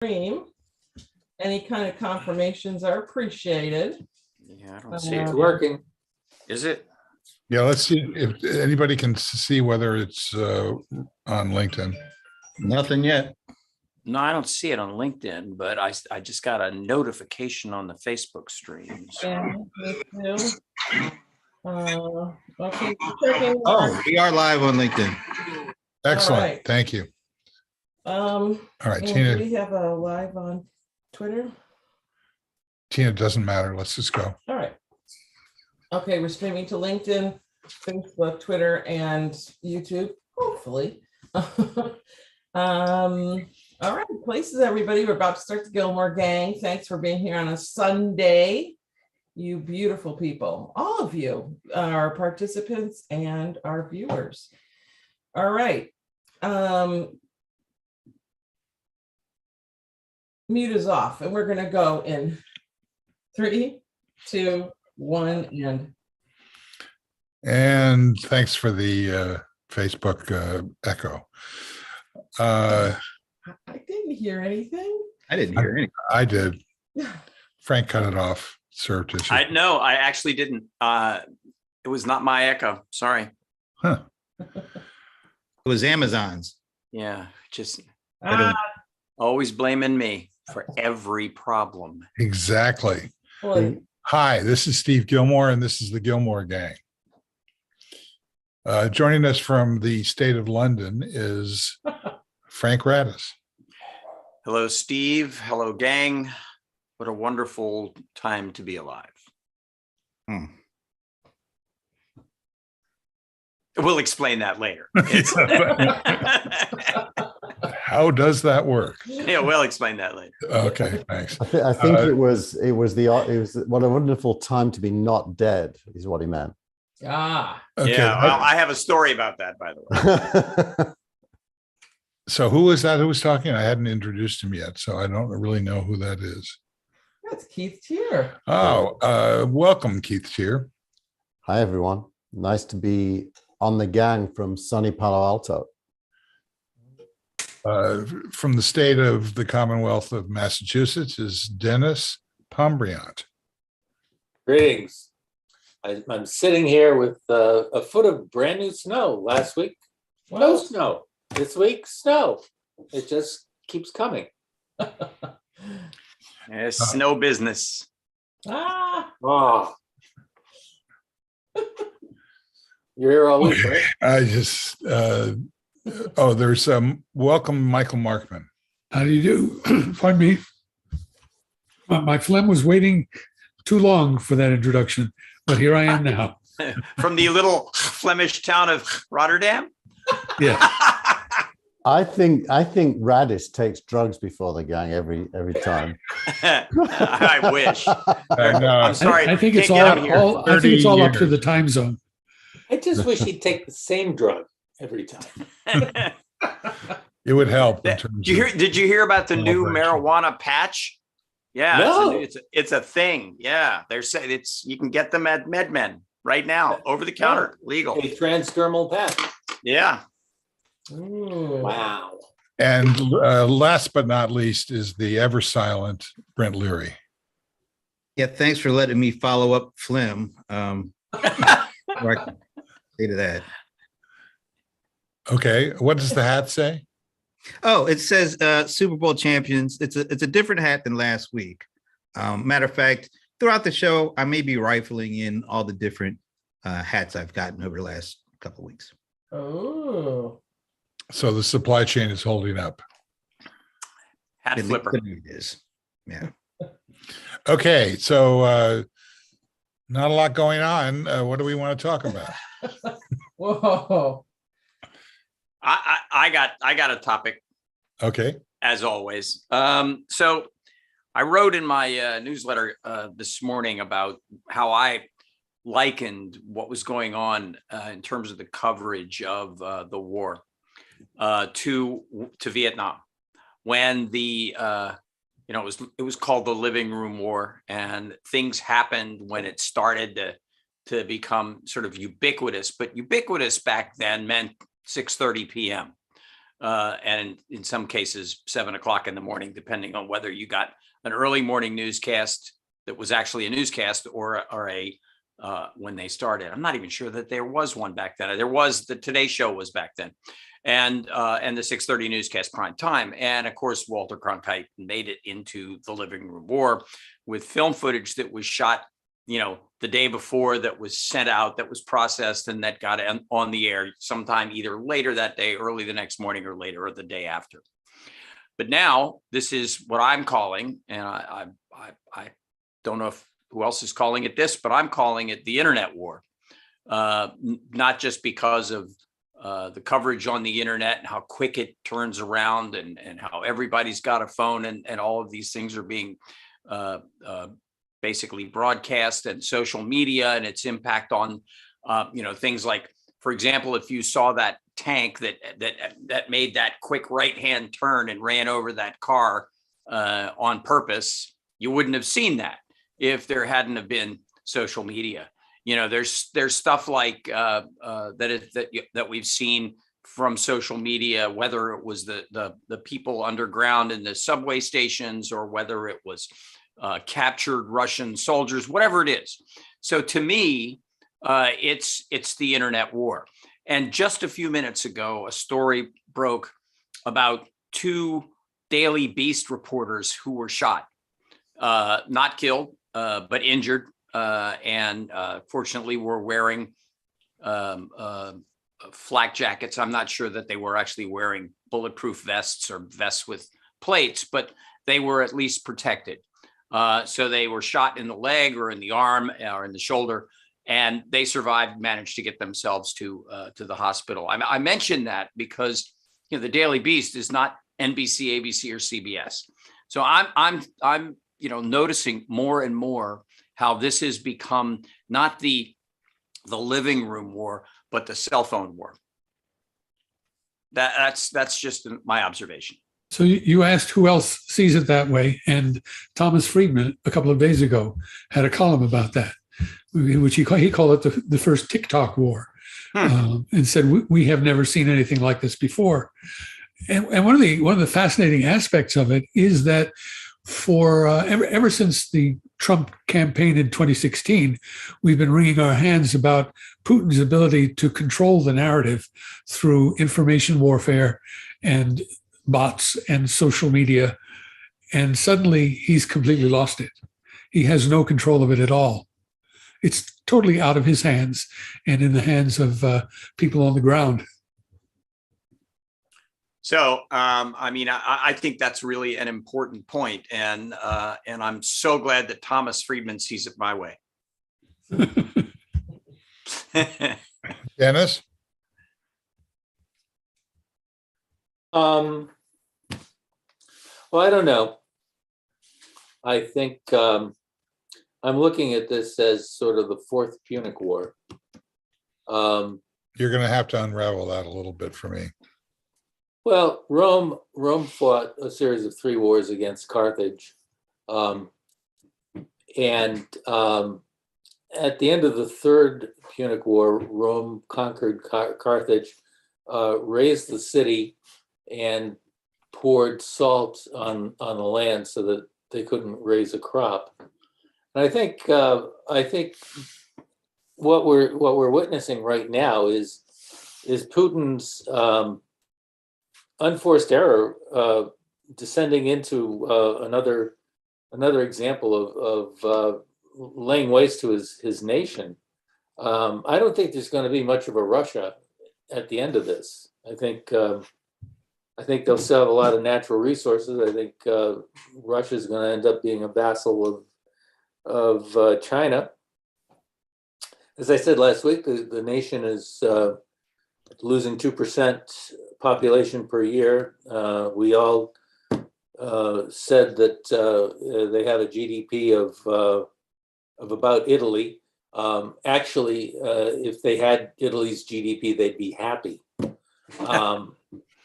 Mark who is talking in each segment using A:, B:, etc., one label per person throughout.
A: stream. Any kind of confirmations are appreciated.
B: Yeah, I don't see it.
C: It's working.
B: Is it?
D: Yeah, let's see if anybody can see whether it's on LinkedIn.
C: Nothing yet.
B: No, I don't see it on LinkedIn, but I just got a notification on the Facebook stream. So.
A: Yeah, me too. Okay, checking.
C: Oh, we are live on LinkedIn.
D: Excellent.
A: right.
D: Thank you.
A: All
D: right,
A: do
D: Tina.
A: we have a live on Twitter?
D: Tina, doesn't matter. Let's just go.
A: All right. Okay, we're streaming to LinkedIn, Facebook, Twitter, and YouTube, hopefully. All right, places, everybody. We're about to start the Gillmor gang. Thanks for being here on a Sunday. You beautiful people, all of you, our participants and our viewers. All right. Mute is off, and we're going to go in 3, 2, 1,
D: And thanks for the Facebook echo.
A: I didn't hear anything.
C: I didn't hear anything.
D: I did. Frank cut it off. Served issue.
B: I actually didn't. It was not my echo. Sorry.
D: Huh.
C: It was Amazon's.
B: Yeah, just
A: Ah,
B: always blaming me for every problem.
D: Exactly.
A: boy.
D: Hi, this is Steve Gillmor, and this is the Gillmor Gang. Joining us from the state of London is Frank Radis.
B: Hello, Steve. Hello, gang. What a wonderful time to be alive. We'll explain that later.
D: How does that work?
B: Yeah, we'll explain that later.
D: Okay, thanks.
E: I think it was what a wonderful time to be not dead is what he meant.
A: Ah,
D: Okay.
B: Yeah, well, I have a story about that, by the way.
D: So who was that who was talking? I hadn't introduced him yet, so I don't really know who that is.
A: that's Keith Tier.
D: Oh, welcome, Keith Tier.
E: Hi everyone, nice to be on the gang from sunny Palo Alto.
D: From the state of the Commonwealth of Massachusetts is Dennis Pombriant.
F: Greetings. I'm sitting here with a foot of brand new snow. Last week, no snow. This week, snow. It just keeps coming.
B: Yeah, snow business.
A: Ah,
F: Oh. You're here all week, right?
D: I just, there's welcome, Michael Markman.
G: How do you do? Pardon me. My phlegm was waiting too long for that introduction, but here I am now.
B: From the little Flemish town of Rotterdam.
G: Yeah.
E: I think Radis takes drugs before the gang every time.
B: I wish.
D: And,
B: I'm sorry.
G: I think it's
B: can't get out
G: all I think it's all up to
D: 30
G: the time zone.
F: I just wish he'd take the same drug every time.
D: it would help. In
B: Did
D: terms
B: did you hear about the new
D: celebration.
B: marijuana patch? Yeah,
F: No.
B: it's a thing. Yeah, they're saying you can get them at MedMen right now, over the counter, legal.
F: A transdermal patch.
B: Yeah.
A: ooh.
F: Wow.
D: And last but not least is the ever silent Brent Leary.
C: Yeah, thanks for letting me follow up phlegm. Right, say to that.
D: Okay, what does the hat say?
C: Oh, it says Super Bowl champions. It's a different hat than last week. Matter of fact, throughout the show, I may be rifling in all the different hats I've gotten over the last couple of weeks.
A: Oh,
D: So the supply chain is holding up.
B: Hat flipper.
C: It is. Yeah.
D: Okay, so not a lot going on. What do we want to talk about?
A: whoa.
B: I got a topic,
D: Okay.
B: as always. So I wrote in my newsletter this morning about how I likened what was going on in terms of the coverage of the war to Vietnam, when it was called the living room war, and things happened when it started to become sort of ubiquitous. But ubiquitous back then meant 6:30 p.m. and in some cases 7 o'clock in the morning, depending on whether you got an early morning newscast that was actually a newscast or a when they started. I'm not even sure that there was one back then. There was the Today Show was back then, and the 6:30 newscast prime time. And of course, Walter Cronkite made it into the Living Room War with film footage that was shot, the day before, that was sent out, that was processed, and that got on the air sometime either later that day, early the next morning, or later, or the day after. But now this is what I'm calling, and I don't know who else is calling it this, but I'm calling it the internet war. Not just because of the coverage on the internet and how quick it turns around, and how everybody's got a phone, and all of these things are being basically broadcast, and social media and its impact on things like, for example, if you saw that tank that made that quick right-hand turn and ran over that car on purpose, you wouldn't have seen that if there hadn't have been social media. There's stuff like that we've seen from social media, whether it was the people underground in the subway stations, or whether it was captured Russian soldiers, whatever it is. So to me, it's the internet war. And just a few minutes ago, a story broke about 2 Daily Beast reporters who were shot, not killed, but injured, and fortunately were wearing flak jackets. I'm not sure that they were actually wearing bulletproof vests or vests with plates, but they were at least protected. So they were shot in the leg or in the arm or in the shoulder, and they survived, managed to get themselves to the hospital. I mentioned that because the Daily Beast is not NBC, ABC, or CBS. So I'm noticing more and more how this has become not the living room war, but the cell phone war. That's just my observation.
G: So you asked who else sees it that way, and Thomas Friedman a couple of days ago had a column about that, which he called it the first TikTok war, and said we have never seen anything like this before. And one of the fascinating aspects of it is that for ever since the Trump campaign in 2016, we've been wringing our hands about Putin's ability to control the narrative through information warfare and bots and social media. And suddenly he's completely lost it. He has no control of it at all. It's totally out of his hands and in the hands of people on the ground.
B: So, I think that's really an important point, and I'm so glad that Thomas Friedman sees it my way.
D: Dennis?
F: Well, I don't know. I think I'm looking at this as sort of the fourth Punic War.
D: You're going to have to unravel that a little bit for me.
F: Well, Rome fought a series of 3 wars against Carthage. And at the end of the third Punic War, Rome conquered Carthage, razed the city, and poured salt on the land so that they couldn't raise a crop. And I think what we're witnessing right now is Putin's unforced error descending into another example of laying waste to his nation. I don't think there's going to be much of a Russia at the end of this. I think they'll still have a lot of natural resources. I think Russia is going to end up being a vassal of China. As I said last week, the nation is losing 2% population per year. We all said that they have a GDP of about Italy. Actually, if they had Italy's GDP, they'd be happy.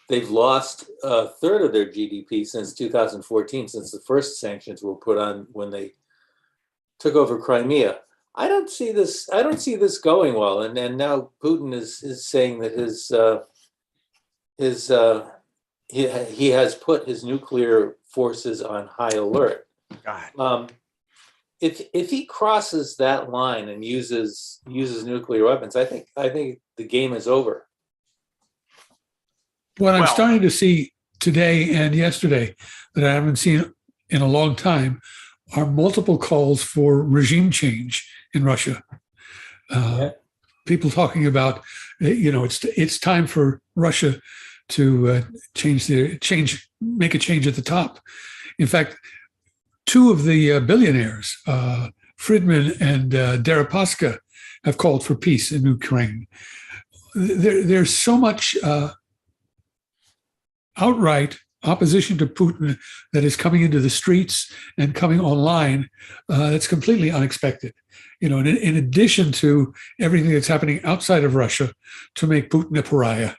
F: They've lost a third of their GDP since 2014, since the first sanctions were put on when they took over Crimea. I don't see this going well. And now Putin is saying that his he has put his nuclear forces on high alert.
B: God.
F: If he crosses that line and uses nuclear weapons, I think the game is over.
G: What I'm
B: Well-
G: starting to see today and yesterday that I haven't seen in a long time are multiple calls for regime change in Russia. People talking about, it's time for Russia to make a change at the top. In fact, two of the billionaires, Friedman and Deripaska, have called for peace in Ukraine. There's so much outright opposition to Putin that is coming into the streets and coming online. That's completely unexpected. In addition to everything that's happening outside of Russia to make Putin a pariah,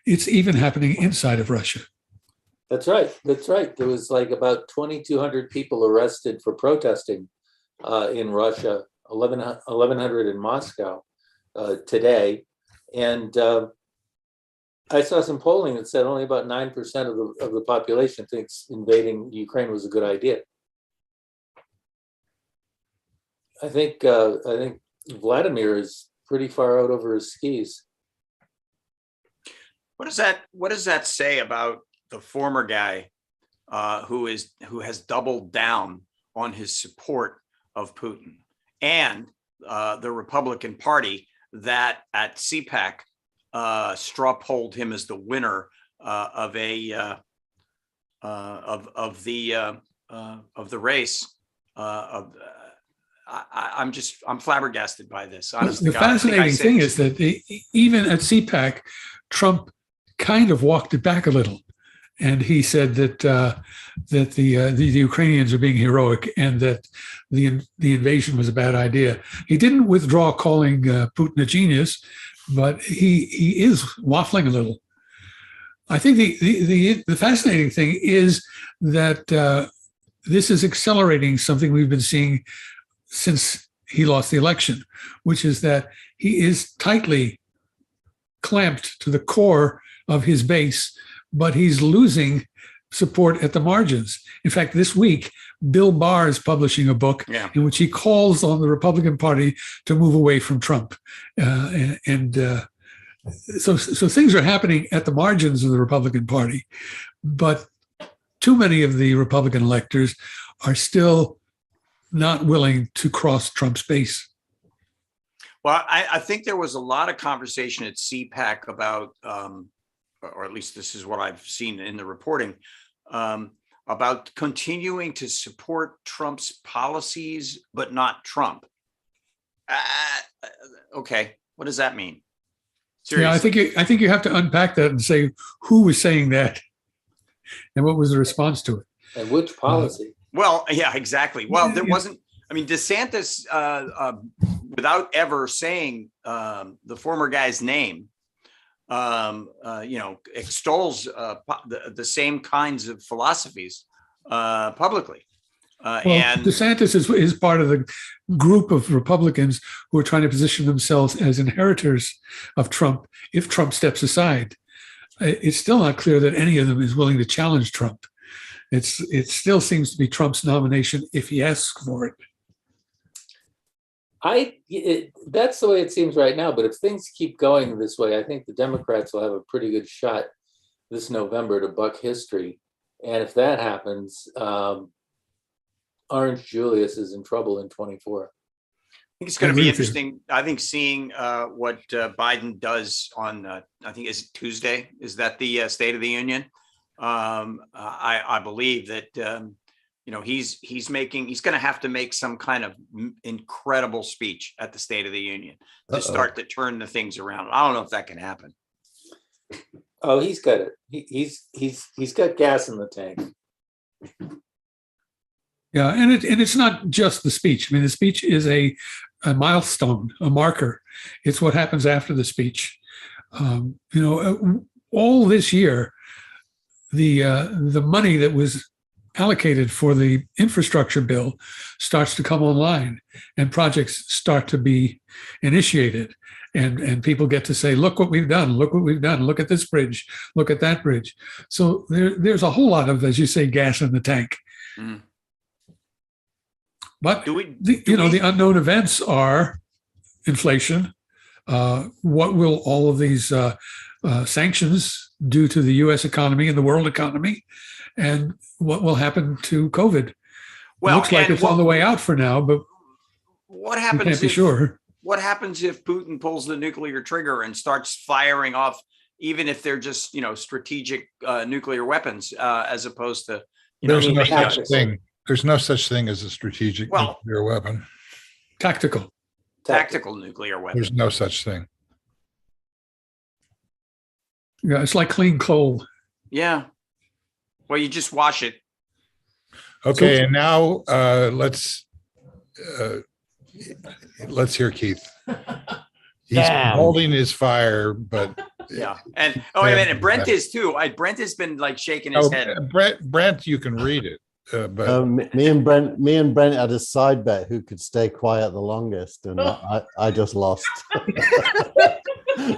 G: it's even happening inside of Russia.
F: That's right. There was like about 2,200 people arrested for protesting in Russia, 1,100 in Moscow today. And I saw some polling that said only about 9% of the population thinks invading Ukraine was a good idea. I think Vladimir is pretty far out over his skis.
B: What does that say about the former guy who has doubled down on his support of Putin, and the Republican Party that at CPAC straw polled him as the winner of the race? I'm flabbergasted by this. Honestly,
G: The fascinating thing is that even at CPAC, Trump kind of walked it back a little, and he said that the Ukrainians are being heroic and that the invasion was a bad idea. He didn't withdraw calling Putin a genius, but he is waffling a little. I think the fascinating thing is that this is accelerating something we've been seeing since he lost the election, which is that he is tightly clamped to the core of his base, but he's losing support at the margins. In fact, this week, Bill Barr is publishing a book in which he calls on the Republican Party to move away from Trump. So things are happening at the margins of the Republican Party, but too many of the Republican electors are still not willing to cross Trump's base.
B: Well, I think there was a lot of conversation at CPAC about, or at least this is what I've seen in the reporting, about continuing to support Trump's policies, but not Trump. Okay, what does that mean? Seriously.
G: Yeah, I think you have to unpack that and say who was saying that, and what was the response to it,
F: and which policy.
B: Well, yeah, exactly. Well, there wasn't. I mean, DeSantis, without ever saying the former guy's name, extols the same kinds of philosophies publicly. And
G: DeSantis is part of the group of Republicans who are trying to position themselves as inheritors of Trump if Trump steps aside. It's still not clear that any of them is willing to challenge Trump. It still seems to be Trump's nomination if he asks for it.
F: That's the way it seems right now. But if things keep going this way, I think the Democrats will have a pretty good shot this November to buck history. And if that happens, Orange Julius is in trouble in 24.
B: I think it's going to be interesting. I think seeing what Biden does on, I think is Tuesday. Is that the State of the Union? I believe that he's going to have to make some kind of incredible speech at the State of the Union to start to turn the things around. I don't know if that can happen.
F: Oh, he's got it. He's got gas in the tank.
G: Yeah, and it's not just the speech. I mean, the speech is a milestone, a marker. It's what happens after the speech. All this year, the money that was allocated for the infrastructure bill starts to come online and projects start to be initiated and people get to say, look what we've done, look what we've done, look at this bridge, look at that bridge. So there's a whole lot of, as you say, gas in the tank.
B: Mm.
G: But the unknown events are inflation. What will all of these sanctions do to the U.S. economy and the world economy? And what will happen to COVID? Well, it looks like it's on the way out for now, but
B: what happens?
G: We can't be sure.
B: What happens if Putin pulls the nuclear trigger and starts firing off, even if they're just strategic nuclear weapons, as opposed to
D: there's no such thing. There's no such thing as a strategic nuclear weapon.
G: Tactical
B: nuclear weapon.
D: There's no such thing.
G: Yeah, it's like clean coal.
B: Yeah. Well, you just wash it.
D: Okay, and now let's hear Keith. He's holding his fire, but
B: yeah. And wait a minute, Brent is too. Brent has been like shaking his head.
D: Brent, you can read it. But
E: me and Brent had a side bet who could stay quiet the longest, and I just lost.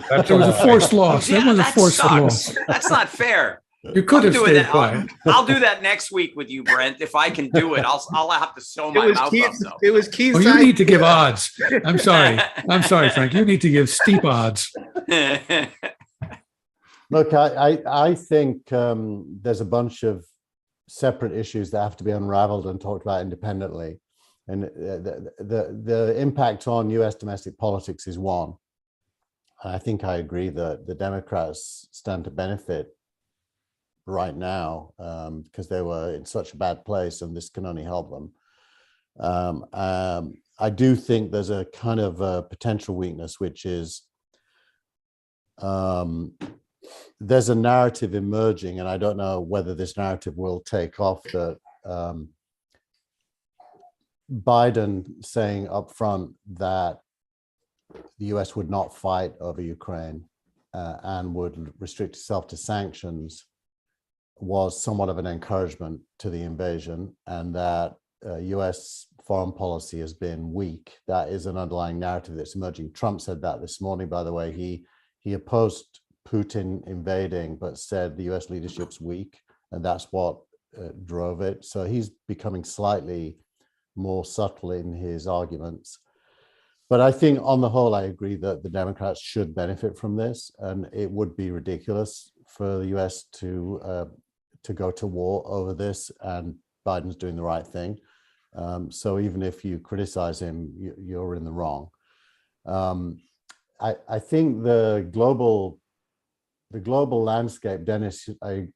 G: That was a forced loss.
B: Yeah,
G: that was a forced loss.
B: That's not fair.
G: You could have stayed quiet.
B: I'll do that next week with you, Brent. If I can do it, I'll have to sew my mouth up. Though.
C: It was Keith's.
G: Oh, you need to give odds. I'm sorry, Frank. You need to give steep odds.
E: Look, I think there's a bunch of separate issues that have to be unraveled and talked about independently, and the impact on U.S. domestic politics is one. I think I agree that the Democrats stand to benefit right now because they were in such a bad place, and this can only help them. I do think there's a kind of a potential weakness, which is there's a narrative emerging, and I don't know whether this narrative will take off, that Biden saying up front that the US would not fight over Ukraine and would restrict itself to sanctions was somewhat of an encouragement to the invasion, and that US foreign policy has been weak. That is an underlying narrative that's emerging. Trump said that this morning, by the way. He opposed Putin invading, but said the US leadership's weak, and that's what drove it. So he's becoming slightly more subtle in his arguments. But I think on the whole, I agree that the Democrats should benefit from this, and it would be ridiculous for the US to go to war over this, and Biden's doing the right thing. So even if you criticize him, you're in the wrong. I think the global landscape, Dennis,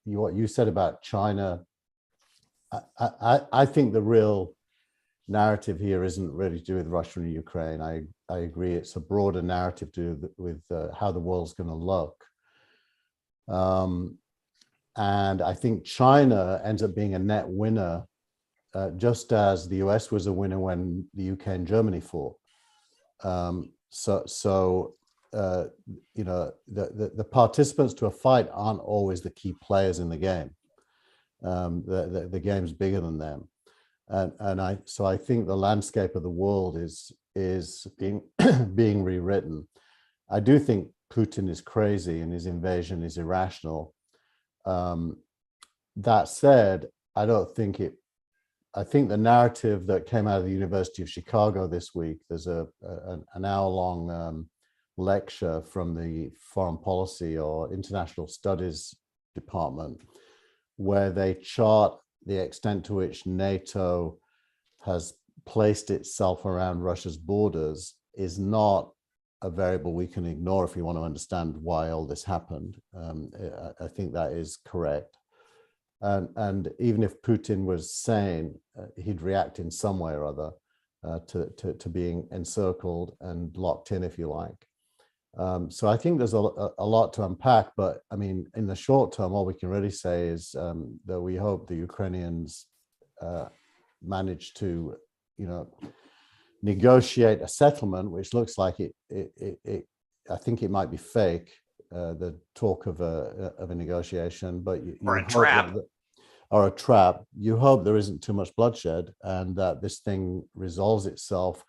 E: what you said about China, I think the real narrative here isn't really to do with Russia and Ukraine. I agree it's a broader narrative to do with how the world's going to look. And I think China ends up being a net winner, just as the US was a winner when the UK and Germany fought. The participants to a fight aren't always the key players in the game. The game's bigger than them. So I think the landscape of the world is being being rewritten. I do think Putin is crazy and his invasion is irrational. That said, I think the narrative that came out of the University of Chicago this week, there's an hour-long lecture from the Foreign Policy or International Studies Department, where they chart the extent to which NATO has placed itself around Russia's borders, is not a variable we can ignore if we want to understand why all this happened. I think that is correct. And even if Putin was sane, he'd react in some way or other to being encircled and locked in, if you like. So I think there's a lot to unpack, but I mean, in the short term, all we can really say is that we hope the Ukrainians manage to, negotiate a settlement, which looks like I think it might be fake, the talk of a negotiation, but
B: or a trap.
E: are a trap. You hope there isn't too much bloodshed and that this thing resolves itself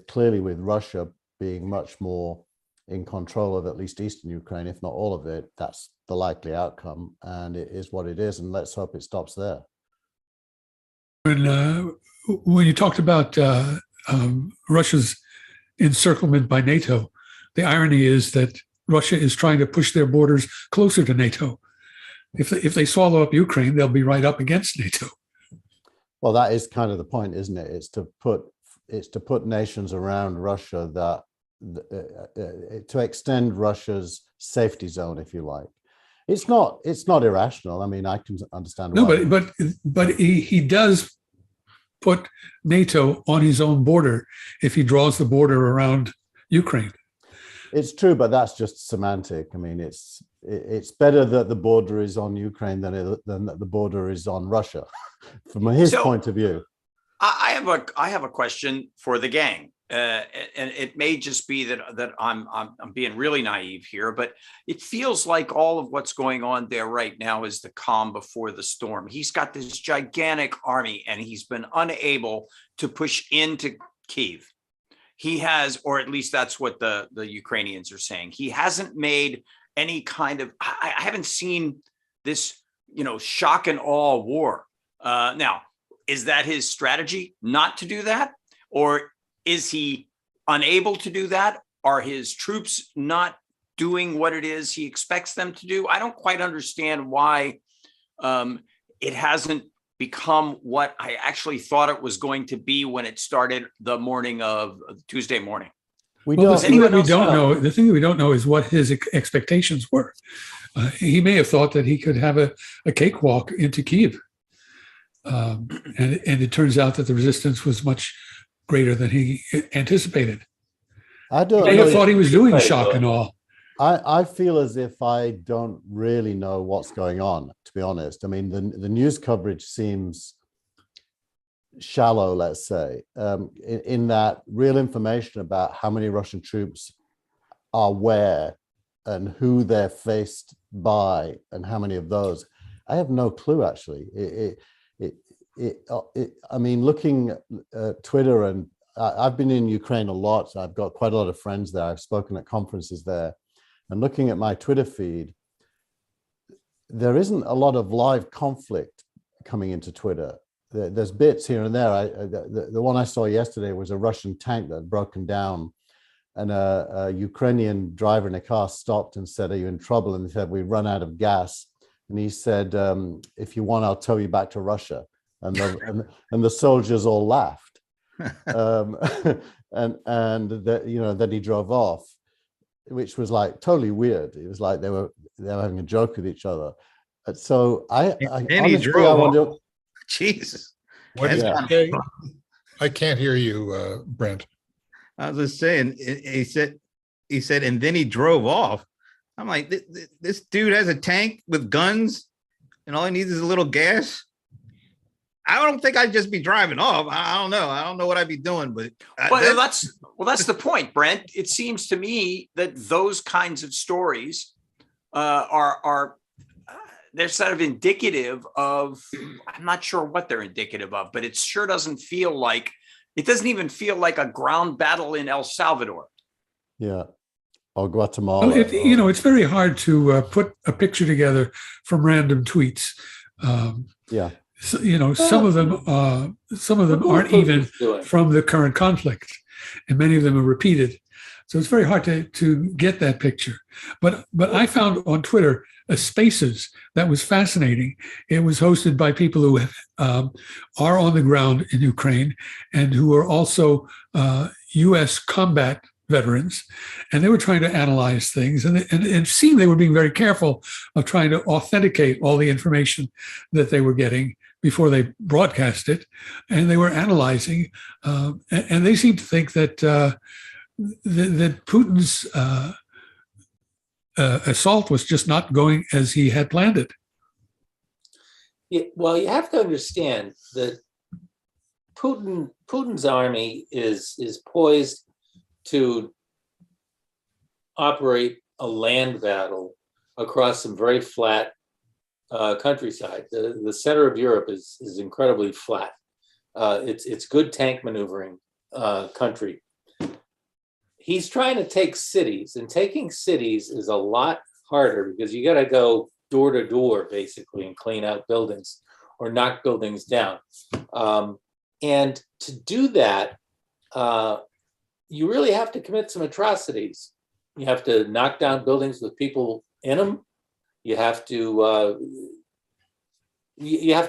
E: clearly with Russia being much more in control of at least eastern Ukraine, if not all of it. That's the likely outcome, and it is what it is, and let's hope it stops there.
G: When you talked about Russia's encirclement by NATO, the irony is that Russia is trying to push their borders closer to NATO. If they swallow up Ukraine, they'll be right up against NATO.
E: Well, that is kind of the point, isn't it? It's to put nations around Russia that to extend Russia's safety zone, if you like. It's not irrational. I mean, I can understand.
G: No, but he does put NATO on his own border if he draws the border around Ukraine.
E: It's true, but that's just semantic. I mean, it's better that the border is on Ukraine than that the border is on Russia, from his point of view.
B: I have a question for the gang, and it may just be that I'm being really naive here, but it feels like all of what's going on there right now is the calm before the storm. He's got this gigantic army, and he's been unable to push into Kyiv. He has, or at least that's what the Ukrainians are saying. He hasn't made any kind of. I haven't seen this, shock and awe war. Now, is that his strategy not to do that? Or is he unable to do that? Are his troops not doing what it is he expects them to do? I don't quite understand why it hasn't become what I actually thought it was going to be when it started the morning of Tuesday morning.
G: The thing that we don't know is what his expectations were. He may have thought that he could have a cakewalk into Kyiv. And it turns out that the resistance was much greater than he anticipated.
E: I don't.
G: He may have thought he was doing shock and awe.
E: I feel as if I don't really know what's going on, to be honest. I mean, the news coverage seems shallow, let's say, in that real information about how many Russian troops are where and who they're faced by and how many of those. I have no clue, actually. I mean, looking at Twitter, and I've been in Ukraine a lot. So I've got quite a lot of friends there. I've spoken at conferences there. And looking at my Twitter feed, there isn't a lot of live conflict coming into Twitter. There's bits here and there. The one I saw yesterday was a Russian tank that had broken down, and a Ukrainian driver in a car stopped and said, "Are you in trouble?" And he said, "We run out of gas." And he said, "If you want, I'll tow you back to Russia." And the soldiers all laughed, and then he drove off, which was like totally weird. It was like they were having a joke with each other. So I wonder.
C: Jesus.
D: I can't hear you, Brent.
C: I was just saying, he said, and then he drove off. I'm like, this dude has a tank with guns and all he needs is a little gas. I don't think I'd just be driving off. I don't know. I don't know what I'd be doing, but
B: that's the point, Brent. It seems to me that those kinds of stories are they're sort of indicative of, I'm not sure what they're indicative of, but it sure doesn't even feel like a ground battle in El Salvador.
E: Yeah. Or Guatemala.
G: Well, it's very hard to put a picture together from random tweets.
E: Yeah.
G: So, some of them aren't even from the current conflict, and many of them are repeated. So it's very hard to get that picture. But I found on Twitter a Spaces that was fascinating. It was hosted by people who are on the ground in Ukraine and who are also U.S. combat veterans, and they were trying to analyze things, and it seemed they were being very careful of trying to authenticate all the information that they were getting before they broadcast it, and they were analyzing, and they seemed to think that that Putin's assault was just not going as he had planned it.
F: Yeah, well, you have to understand that Putin's army is poised to operate a land battle across some very flat countryside. The center of Europe is incredibly flat. It's good tank maneuvering country. He's trying to take cities, and taking cities is a lot harder because you got to go door to door basically and clean out buildings or knock buildings down. And to do that, you really have to commit some atrocities. You have to knock down buildings with people in them. You have to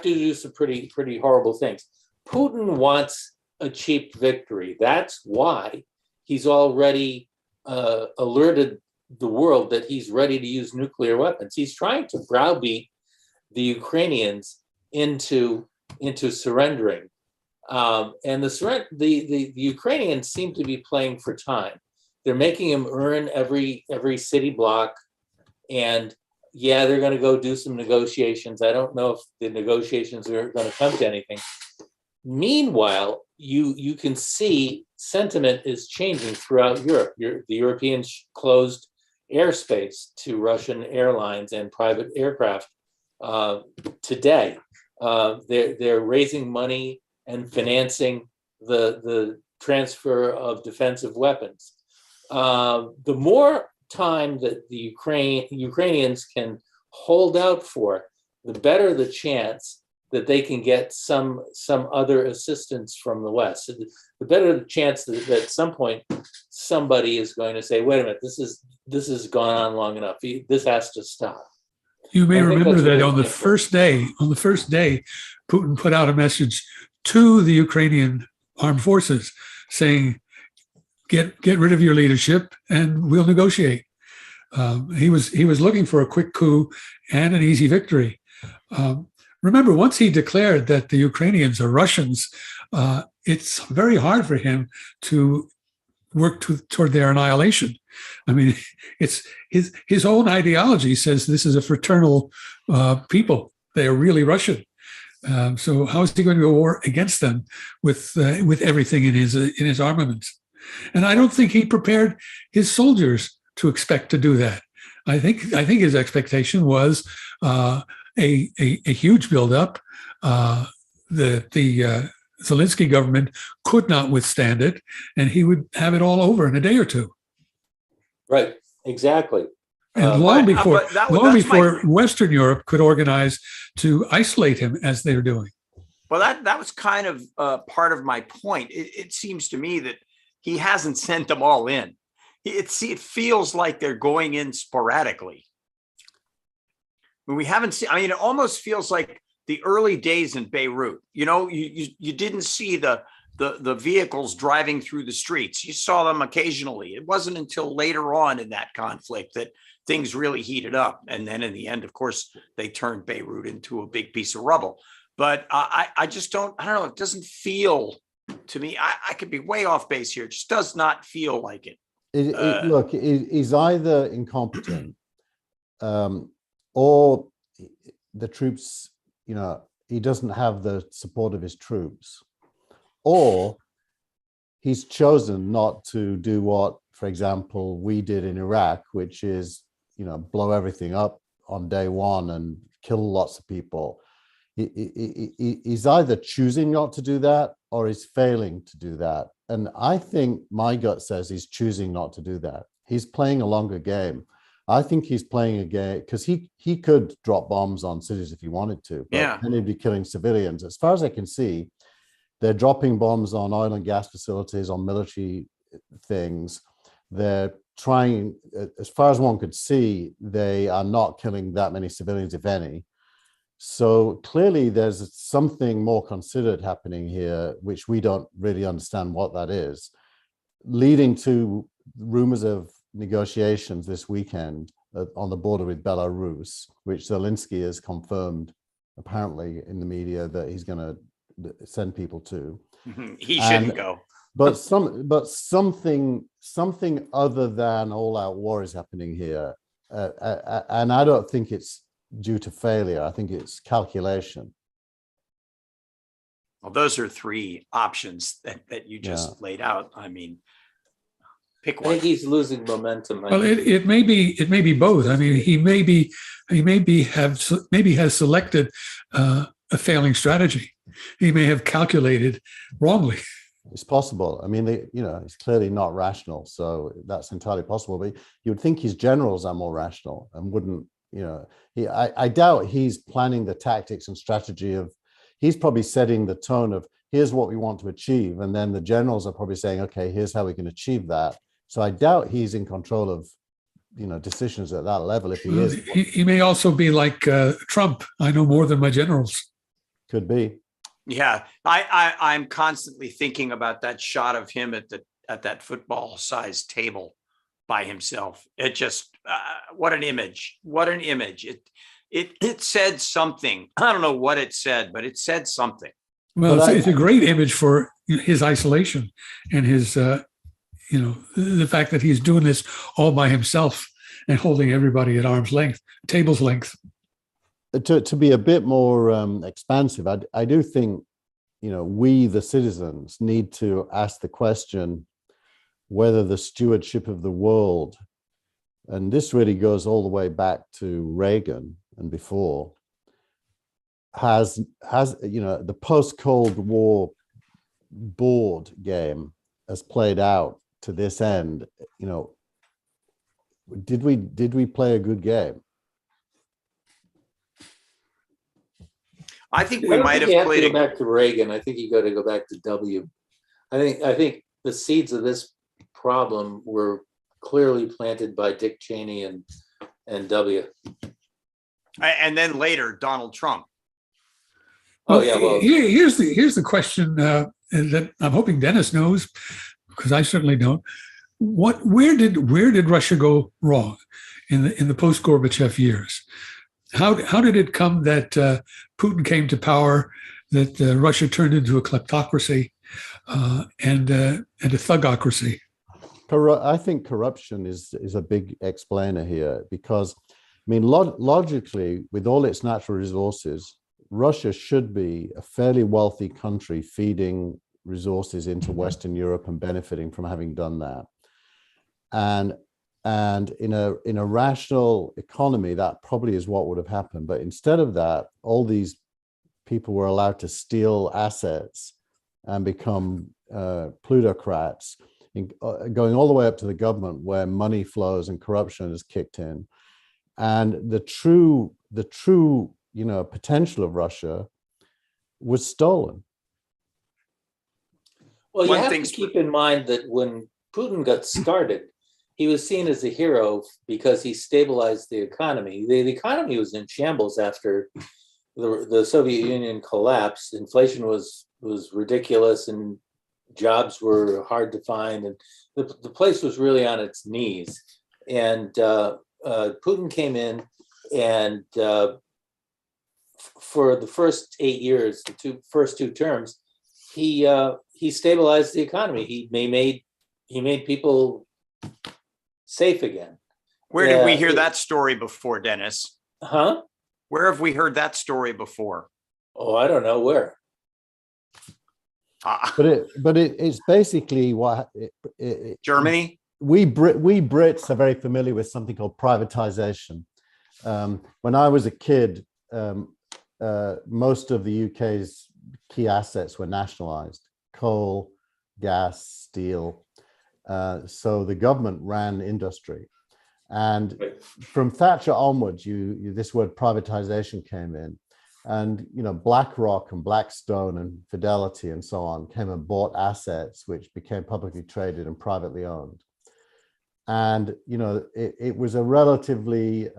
F: do some pretty horrible things. Putin wants a cheap victory. That's why he's already alerted the world that he's ready to use nuclear weapons. He's trying to browbeat the Ukrainians into surrendering. And the Ukrainians seem to be playing for time. They're making him earn every city block, and yeah, they're going to go do some negotiations. I don't know if the negotiations are going to come to anything. Meanwhile, you can see sentiment is changing throughout Europe. The Europeans closed airspace to Russian airlines and private aircraft today. They're raising money and financing the transfer of defensive weapons. The more time that the Ukrainians can hold out for, the better the chance that they can get some other assistance from the West. The better the chance that at some point somebody is going to say, "Wait a minute, this has gone on long enough. This has to stop."
G: You may remember that on the first day, Putin put out a message to the Ukrainian armed forces saying, "Get rid of your leadership, and we'll negotiate." He was looking for a quick coup and an easy victory. Remember, once he declared that the Ukrainians are Russians, it's very hard for him to work toward their annihilation. I mean, it's his own ideology says this is a fraternal people. They are really Russian. So how is he going to go war against them with everything in his armaments? And I don't think he prepared his soldiers to expect to do that. I think his expectation was a huge buildup. The Zelensky government could not withstand it, and he would have it all over in a day or two.
F: Right, exactly.
G: And long before Western Europe could organize to isolate him as they're doing.
B: Well, that was kind of part of my point. It seems to me that he hasn't sent them all in. It feels like they're going in sporadically. We haven't seen. I mean, it almost feels like the early days in Beirut. You know, you didn't see the vehicles driving through the streets. You saw them occasionally. It wasn't until later on in that conflict that things really heated up. And then in the end, of course, they turned Beirut into a big piece of rubble. But I just don't. I don't know. It doesn't feel to me. I could be way off base here. It just does not feel like it.
E: Look, he's either incompetent or the troops, you know, he doesn't have the support of his troops, or he's chosen not to do what, for example, we did in Iraq, which is, you know, blow everything up on day one and kill lots of people. He's either choosing not to do that or he's failing to do that. And I think my gut says he's choosing not to do that. He's playing a longer game. I think he's playing a game because he could drop bombs on cities if he wanted to, but then he'd be killing civilians. As far as I can see, they're dropping bombs on oil and gas facilities, on military things. They're trying, as far as one could see, they are not killing that many civilians, if any. So clearly there's something more considered happening here, which we don't really understand what that is, leading to rumors of negotiations this weekend on the border with Belarus, which Zelensky has confirmed apparently in the media that he's going to send people to.
B: He shouldn't go.
E: But something other than all-out war is happening here, and I don't think it's due to failure. I think it's calculation.
B: Well, those are three options that you just laid out. I mean, Pick
F: I
B: one.
F: think he's losing momentum.
G: Well, it may be both. I mean, he maybe has selected a failing strategy. He may have calculated wrongly.
E: It's possible. I mean, he's clearly not rational, so that's entirely possible. But you would think his generals are more rational and wouldn't, I doubt he's planning the tactics and strategy of, he's probably setting the tone of, here's what we want to achieve. And then the generals are probably saying, okay, here's how we can achieve that. So I doubt he's in control of, decisions at that level. If he is,
G: He may also be like Trump. I know more than my generals.
E: could be.
B: Yeah, I'm constantly thinking about that shot of him at that football-sized table by himself. It just what an image! What an image! It said something. I don't know what it said, but it said something.
G: Well, it's a great image for his isolation and his, the fact that he's doing this all by himself and holding everybody at arm's length, table's length.
E: To be a bit more expansive, I do think, we, the citizens, need to ask the question whether the stewardship of the world, and this really goes all the way back to Reagan and before, has the post-Cold War board game has played out to this end. Did we play a good game?
B: I think we might have played.
F: To go back to Reagan. I think you got to go back to W. I think the seeds of this problem were clearly planted by Dick Cheney and W.
B: And then later, Donald Trump.
F: Oh yeah. Well,
G: here's the question that I'm hoping Dennis knows, because I certainly don't. Where did Russia go wrong in the post-Gorbachev years? How did it come that Putin came to power, that Russia turned into a kleptocracy and a thugocracy?
E: I think corruption is a big explainer here, because, logically, with all its natural resources, Russia should be a fairly wealthy country feeding resources into Western Europe and benefiting from having done that. And in a rational economy, that probably is what would have happened. But instead of that, all these people were allowed to steal assets and become plutocrats, going all the way up to the government, where money flows and corruption is kicked in. And the true potential of Russia was stolen.
F: well, you have to keep in mind that when Putin got started, he was seen as a hero because he stabilized the economy. The economy was in shambles after the Soviet Union collapsed. Inflation was ridiculous, and jobs were hard to find, and the place was really on its knees. And Putin came in, and for the first 8 years, the first two terms, he stabilized the economy. He made people safe again.
B: Where did we hear that story before, Dennis?
F: Huh?
B: Where have we heard that story before?
F: Oh, I don't know where.
E: But it's basically what
B: Germany.
E: We Brits are very familiar with something called privatization. When I was a kid, most of the UK's key assets were nationalized: coal, gas, steel. So the government ran industry, and from Thatcher onwards, this word privatization came in, and BlackRock and Blackstone and Fidelity and so on came and bought assets which became publicly traded and privately owned, and it was a relatively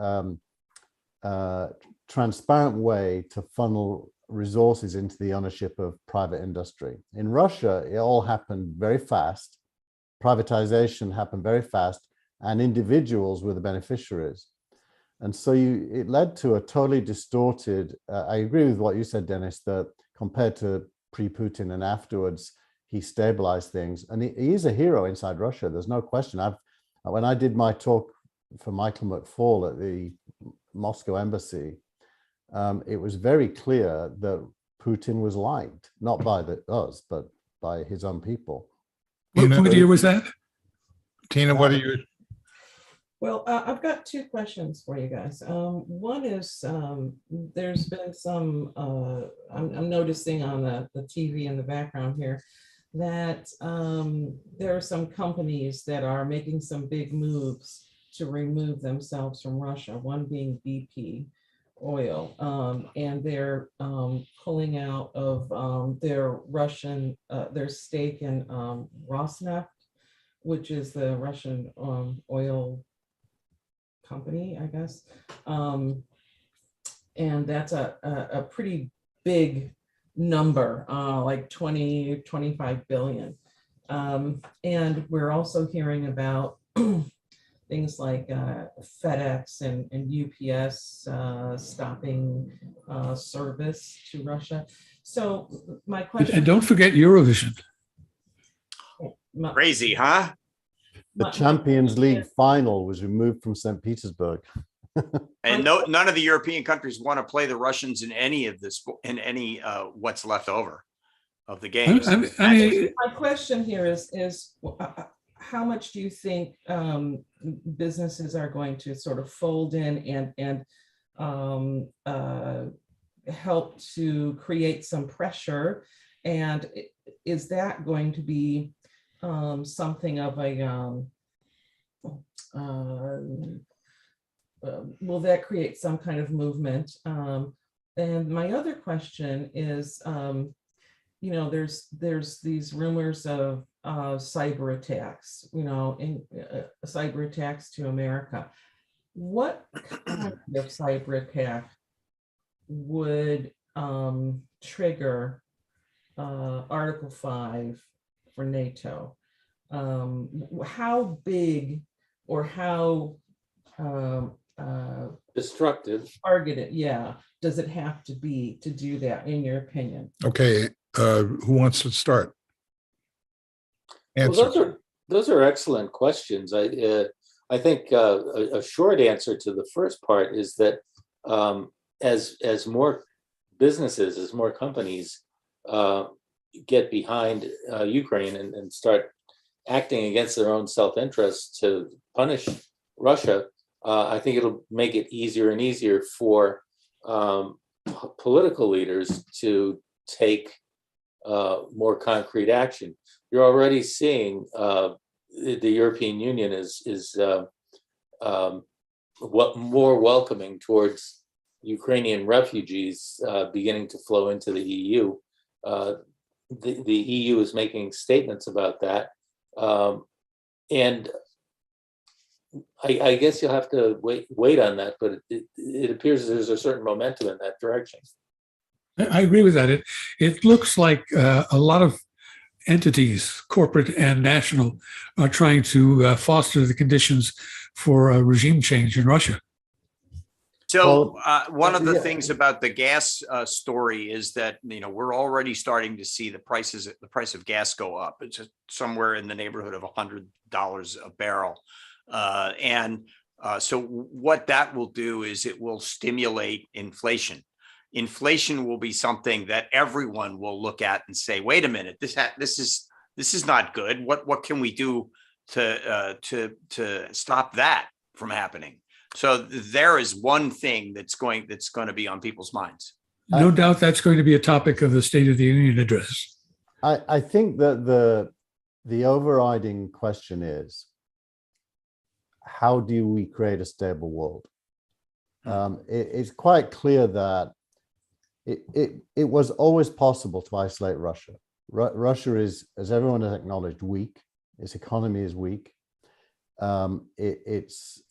E: transparent way to funnel resources into the ownership of private industry. In Russia, it all happened very fast. Privatization happened very fast, and individuals were the beneficiaries. And so it led to a totally distorted, I agree with what you said, Dennis, that compared to pre-Putin and afterwards, he stabilized things. And he is a hero inside Russia, there's no question. When I did my talk for Michael McFaul at the Moscow embassy, it was very clear that Putin was liked, not by us, but by his own people.
G: What year was that?
D: Tina, what are you?
A: Well, I've got two questions for you guys. One is there's been some, I'm noticing on the TV in the background here that there are some companies that are making some big moves to remove themselves from Russia, one being BP oil. And they're pulling out of their Russian, their stake in Rosneft, which is the Russian oil company, I guess. And that's a pretty big number, like 25 billion. And we're also hearing about things like FedEx and UPS stopping service to Russia. So my question—
G: And don't forget Eurovision.
B: Crazy, huh?
E: The Champions League final was removed from St. Petersburg.
B: And none of the European countries want to play the Russians in any of this, in any what's left over of the games.
G: I mean,
A: my question here is how much do you think businesses are going to sort of fold in and help to create some pressure? And is that going to be something of a will that create some kind of movement? And my other question is, you know, there's these rumors of cyber attacks, you know, in cyber attacks to America. What kind of cyber attack would trigger Article 5 for NATO? How big or how
F: Destructive.
A: targeted, yeah, does it have to be to do that, in your opinion?
D: Okay, who wants to start?
F: Well,
D: Answer.
F: those are excellent questions. I think a short answer to the first part is that as more businesses, as more companies get behind Ukraine and start acting against their own self-interest to punish Russia, I think it'll make it easier and easier for political leaders to take more concrete action. You're already seeing the European Union is more welcoming towards Ukrainian refugees beginning to flow into the EU. The EU is making statements about that. And I guess you'll have to wait on that, but it appears there's a certain momentum in that direction.
G: I agree with that. It looks like a lot of entities, corporate and national, are trying to foster the conditions for a regime change in Russia.
B: So one of the things about the gas story is that, you know, we're already starting to see the price of gas go up. It's somewhere in the neighborhood of $100 a barrel. So what that will do is it will stimulate inflation. Inflation will be something that everyone will look at and say, wait a minute, this is not good. What can we do to stop that from happening? So there is one thing that's going to be on people's minds.
G: No doubt that's going to be a topic of the State of the Union address.
E: I think that the overriding question is, how do we create a stable world? It's quite clear that it was always possible to isolate Russia. Russia is, as everyone has acknowledged, weak. Its economy is weak. It's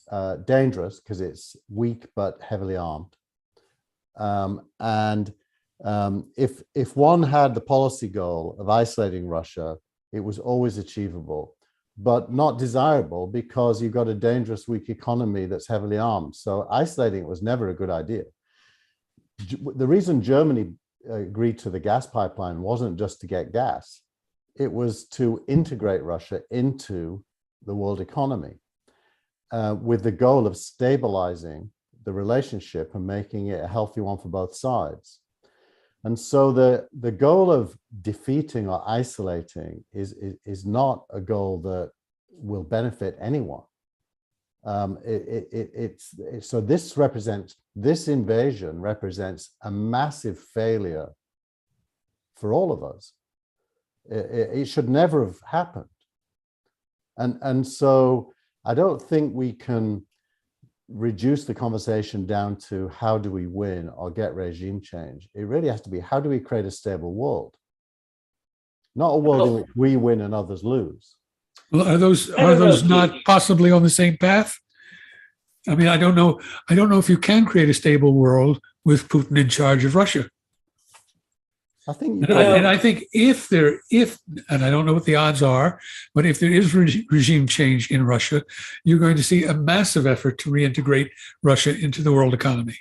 E: dangerous because it's weak but heavily armed. If one had the policy goal of isolating Russia, it was always achievable, but not desirable because you've got a dangerous, weak economy that's heavily armed. So isolating it was never a good idea. The reason Germany agreed to the gas pipeline wasn't just to get gas. It was to integrate Russia into the world economy with the goal of stabilizing the relationship and making it a healthy one for both sides. And so the goal of defeating or isolating is not a goal that will benefit anyone. So this invasion represents a massive failure for all of us. It should never have happened. And so I don't think we can reduce the conversation down to how do we win or get regime change. It really has to be, how do we create a stable world? Not a world in which we win and others lose.
G: Well, are those not possibly on the same path? I mean, I don't know if you can create a stable world with Putin in charge of Russia.
E: I think,
G: and I think if and I don't know what the odds are, but if there is regime change in Russia, you're going to see a massive effort to reintegrate Russia into the world economy.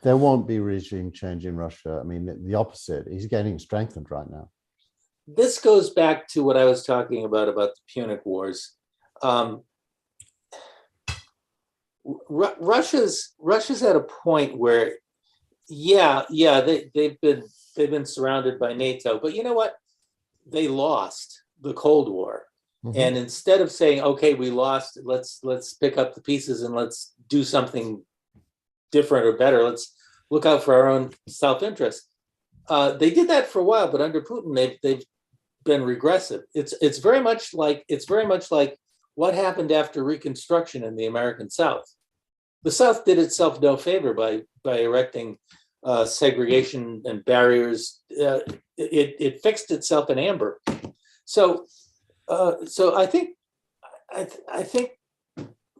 E: There won't be regime change in Russia. I mean, the opposite. He's getting strengthened right now.
F: This goes back to what I was talking about the Punic Wars. Russia's at a point where, they've been surrounded by NATO, but you know what? They lost the Cold War, and instead of saying, "Okay, we lost. Let's pick up the pieces and let's do something different or better. Let's look out for our own self-interest." They did that for a while, but under Putin, they've been regressive. It's very much like what happened after Reconstruction in the American South. The South did itself no favor by erecting segregation and barriers. It fixed itself in amber. So I think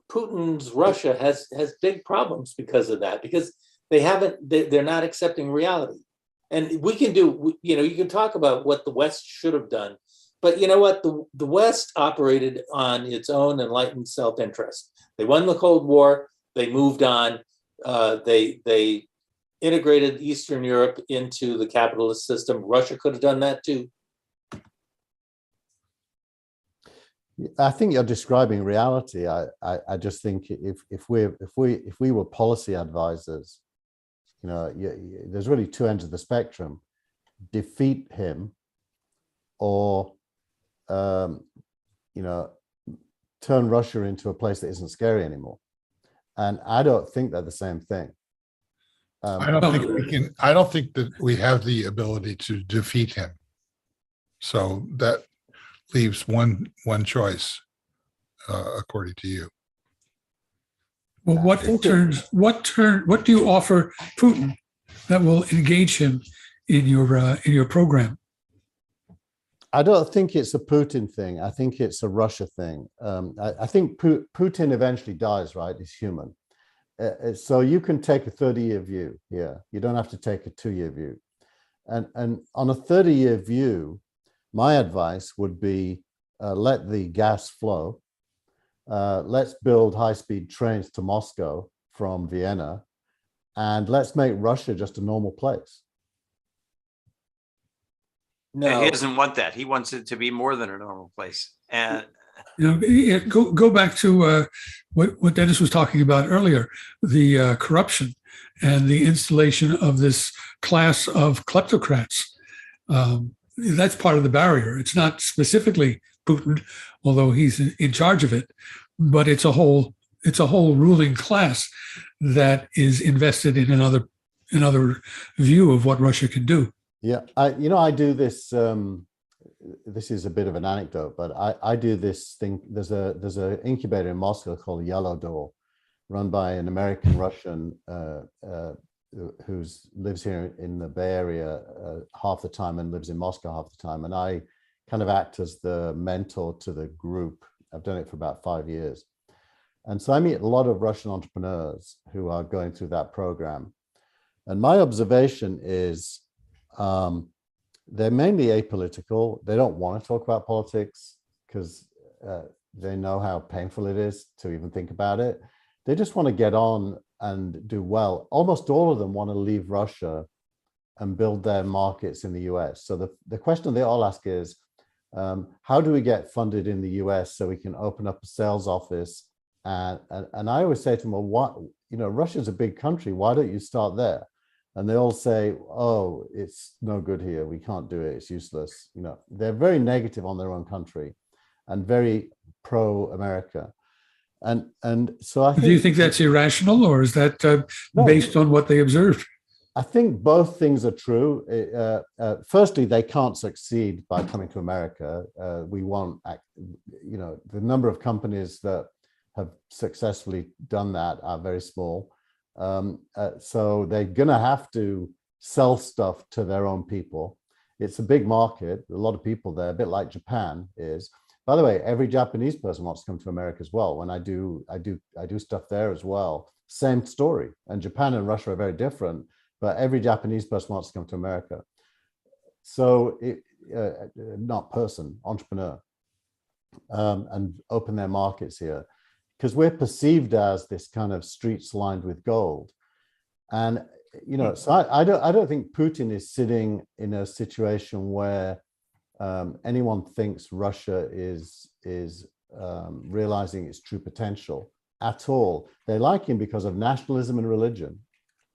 F: Putin's Russia has big problems because of that, because they're not accepting reality. And we can do, you can talk about what the West should have done, but you know what? The West operated on its own enlightened self-interest. They won the Cold War. They moved on. They integrated Eastern Europe into the capitalist system. Russia could have done that too.
E: I think you're describing reality. I just think if we were policy advisors, there's really two ends of the spectrum: defeat him, or turn Russia into a place that isn't scary anymore. And I don't think they're the same thing.
D: I don't think that we have the ability to defeat him. So that leaves one choice, according to you.
G: Well, what do you offer Putin that will engage him in your program?
E: I don't think it's a Putin thing. I think it's a Russia thing. I think Putin eventually dies, right? He's human. So you can take a 30-year view here. You don't have to take a 2-year view. And on a 30-year view, my advice would be let the gas flow. Let's build high-speed trains to Moscow from Vienna, and let's make Russia just a normal place.
F: No,
B: he doesn't want that. He wants it to be more than a normal place. And
G: go back to what Dennis was talking about earlier, the corruption and the installation of this class of kleptocrats. That's part of the barrier. It's not specifically Putin, although he's in charge of it, but it's a whole ruling class that is invested in another view of what Russia can do.
E: Yeah, I do this. This is a bit of an anecdote, but I do this thing. There's an incubator in Moscow called Yellow Door, run by an American Russian who lives here in the Bay Area half the time and lives in Moscow half the time. And I kind of act as the mentor to the group. I've done it for about 5 years. And so I meet a lot of Russian entrepreneurs who are going through that program. And my observation is they're mainly apolitical. They don't want to talk about politics because they know how painful it is to even think about it. They just want to get on and do well. Almost all of them want to leave Russia and build their markets in the US. So the question they all ask is, how do we get funded in the US so we can open up a sales office? And I always say to them, well, what, Russia's a big country. Why don't you start there? And they all say, oh, it's no good here. We can't do it. It's useless. They're very negative on their own country and very pro-America. And so I think.
G: Do you think that's irrational, or is that
E: No.
G: based on what they observed?
E: I think both things are true. Firstly, they can't succeed by coming to America. We want, the number of companies that have successfully done that are very small. So they're going to have to sell stuff to their own people. It's a big market, a lot of people there, a bit like Japan is. By the way, every Japanese person wants to come to America as well. When I do stuff there as well. Same story. And Japan and Russia are very different, but every Japanese person wants to come to America. So, entrepreneur, and open their markets here, because we're perceived as this kind of streets lined with gold. And, so I don't think Putin is sitting in a situation where anyone thinks Russia is realizing its true potential at all. They like him because of nationalism and religion.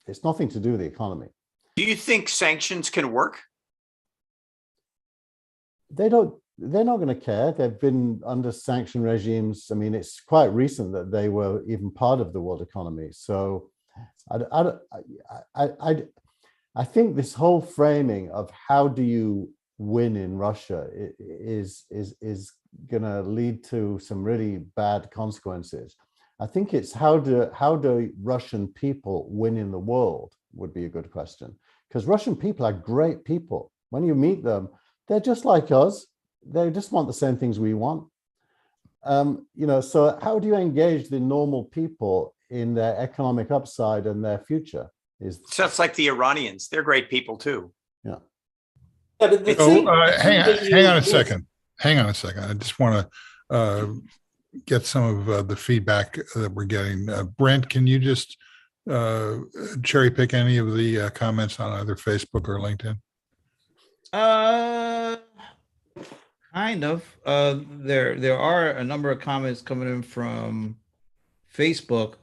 E: It's nothing to do with the economy.
B: Do you think sanctions can work?
E: They're not going to care. They've been under sanction regimes. I mean, it's quite recent that they were even part of the world economy. So I think this whole framing of how do you win in Russia is going to lead to some really bad consequences. I think it's how do Russian people win in the world would be a good question, because Russian people are great people. When you meet them, they're just like us. They just want the same things we want. So how do you engage the normal people in their economic upside and their future?
B: So it's like the Iranians. They're great people too.
E: Yeah.
F: But
D: hang on a second. I just want to get some of the feedback that we're getting. Brent, can you just cherry pick any of the comments on either Facebook or LinkedIn?
C: Kind of. There are a number of comments coming in from Facebook.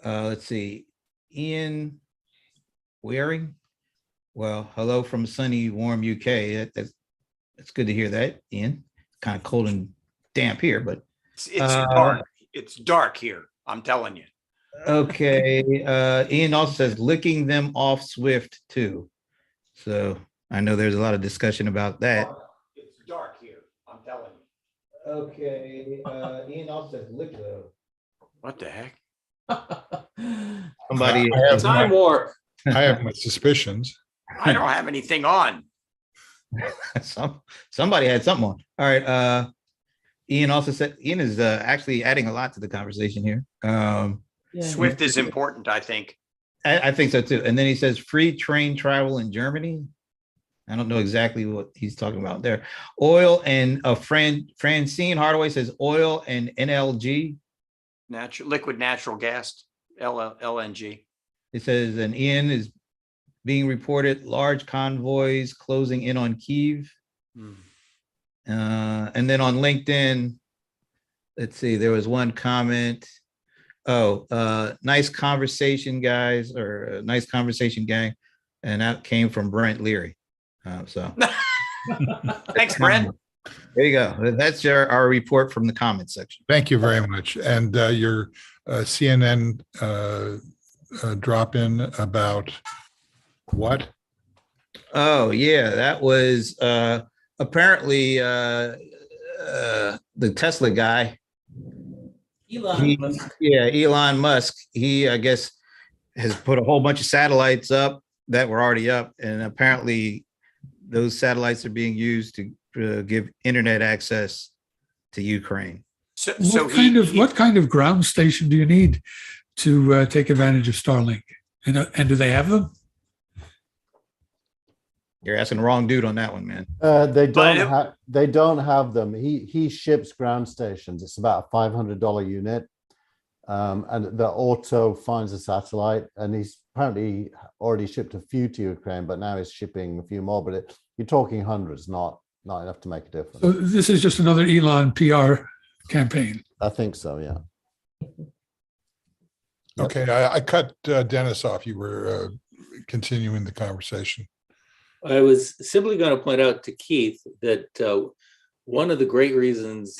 C: Let's see. Ian Waring. Well, hello from sunny, warm UK. That's good to hear that, Ian. Kind of cold and damp here, but
B: it's dark. It's dark here. I'm telling you.
C: Okay. Ian also says licking them off Swift too. So I know there's a lot of discussion about that.
B: It's dark here. I'm telling you.
C: Okay. Ian also says lick them.
B: What the heck?
C: Somebody.
F: time warp.
D: I have my suspicions.
B: I don't have anything on.
C: Somebody had something on. All right. Ian also said Ian is actually adding a lot to the conversation here.
B: Swift is important, I think.
C: I think so too. And then he says free train travel in Germany. I don't know exactly what he's talking about there. Oil and Francine Hardaway says oil and NLG.
B: Liquid natural gas, LNG.
C: It says, and Ian is being reported large convoys closing in on Kyiv. And then on LinkedIn, let's see, there was one comment. Nice conversation, guys, or nice conversation, gang. And that came from Brent Leary. So
B: thanks, Brent.
C: There you go. That's our report from the comments section.
D: Thank you very much. And your CNN drop in about what?
C: Oh, yeah, that was apparently the Tesla guy.
A: Elon Musk.
C: Yeah, Elon Musk. He, I guess, has put a whole bunch of satellites up that were already up. And apparently those satellites are being used to give internet access to Ukraine.
G: What kind of ground station do you need to take advantage of Starlink? And do they have them?
C: You're asking the wrong dude on that one, man.
E: They don't have them. He ships ground stations. It's about a $500 unit, and the auto finds a satellite. And he's apparently already shipped a few to Ukraine, but now he's shipping a few more. But you're talking hundreds, not enough to make a difference.
G: So this is just another Elon PR campaign.
E: I think so. Yeah.
D: Okay, I cut Dennis off. You were continuing the conversation.
F: I was simply going to point out to Keith that one of the great reasons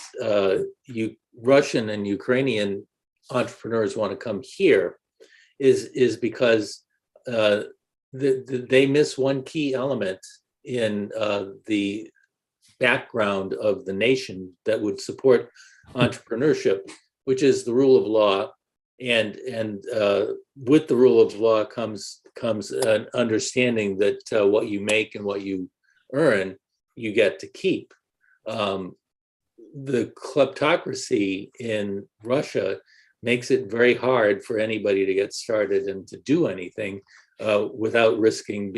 F: Russian and Ukrainian entrepreneurs want to come here is because they miss one key element in the background of the nation that would support entrepreneurship, which is the rule of law. And with the rule of law comes an understanding that what you make and what you earn, you get to keep. The kleptocracy in Russia makes it very hard for anybody to get started and to do anything without risking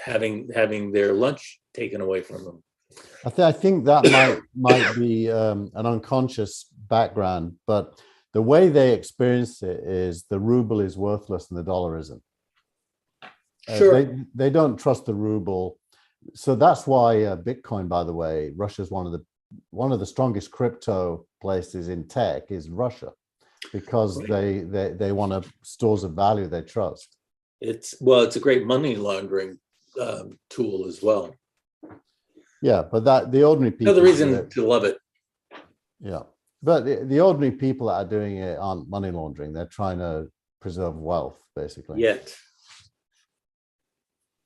F: having their lunch taken away from them.
E: I think that might be an unconscious background, but the way they experience it is the ruble is worthless and the dollar isn't.
F: Sure.
E: They don't trust the ruble. So that's why Bitcoin, by the way, Russia's one of the strongest crypto places in tech is Russia, because
F: Right.
E: they want stores of value they trust.
F: It's a great money laundering tool as well.
E: Yeah, but that the ordinary people.
F: Another reason to love it.
E: Yeah, but the ordinary people that are doing it aren't money laundering. They're trying to preserve wealth, basically.
F: Yet.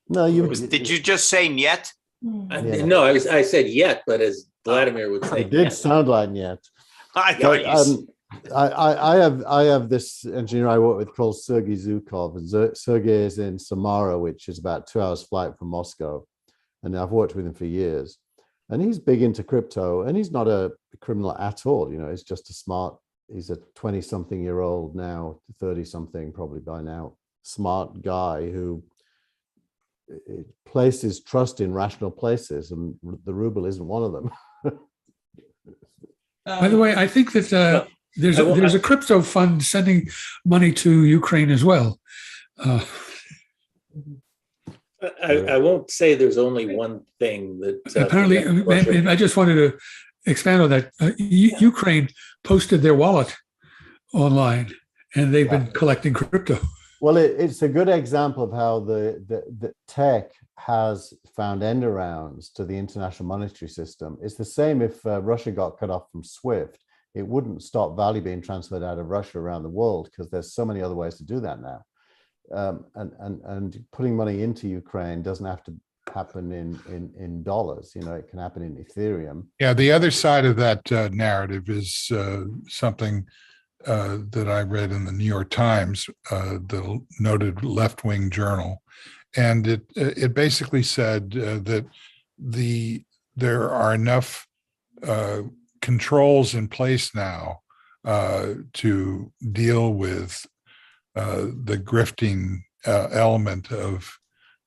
E: No,
B: Did you just say yet?
E: Yeah.
F: No, I said yet, but as Vladimir would say,
E: It did
F: yet.
E: sound like yet.
B: I thought you
E: I have this engineer I work with called Sergei Zhukov, and Sergei is in Samara, which is about 2 hours flight from Moscow, and I've worked with him for years. And he's big into crypto, and he's not a criminal at all. You know, he's just he's a 20-something-year-old now, 30-something probably by now, smart guy who places trust in rational places, and the ruble isn't one of them.
G: By the way, I think that there's a crypto fund sending money to Ukraine as well.
F: I won't say there's only one thing that
G: Apparently,
F: Russia-
G: I just wanted to expand on that. Ukraine posted their wallet online, and they've been collecting crypto.
E: Well, it's a good example of how the tech has found end arounds to the international monetary system. It's the same if Russia got cut off from SWIFT. It wouldn't stop value being transferred out of Russia around the world, because there's so many other ways to do that now. And putting money into Ukraine doesn't have to happen in dollars. You know, it can happen in Ethereum.
D: Yeah, the other side of that narrative is something that I read in the New York Times, the noted left-wing journal, and it basically said that there are enough controls in place now to deal with the grifting element of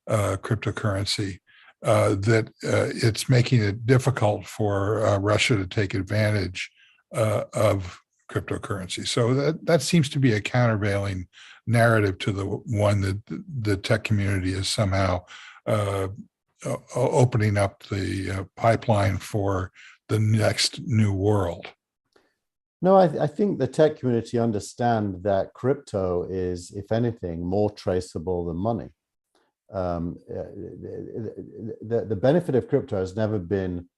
D: cryptocurrency, that it's making it difficult for Russia to take advantage of cryptocurrency. So that seems to be a countervailing narrative to the one that the tech community is somehow opening up the pipeline for the next new world.
E: No, I think the tech community understand that crypto is, if anything, more traceable than money. The benefit of crypto has never been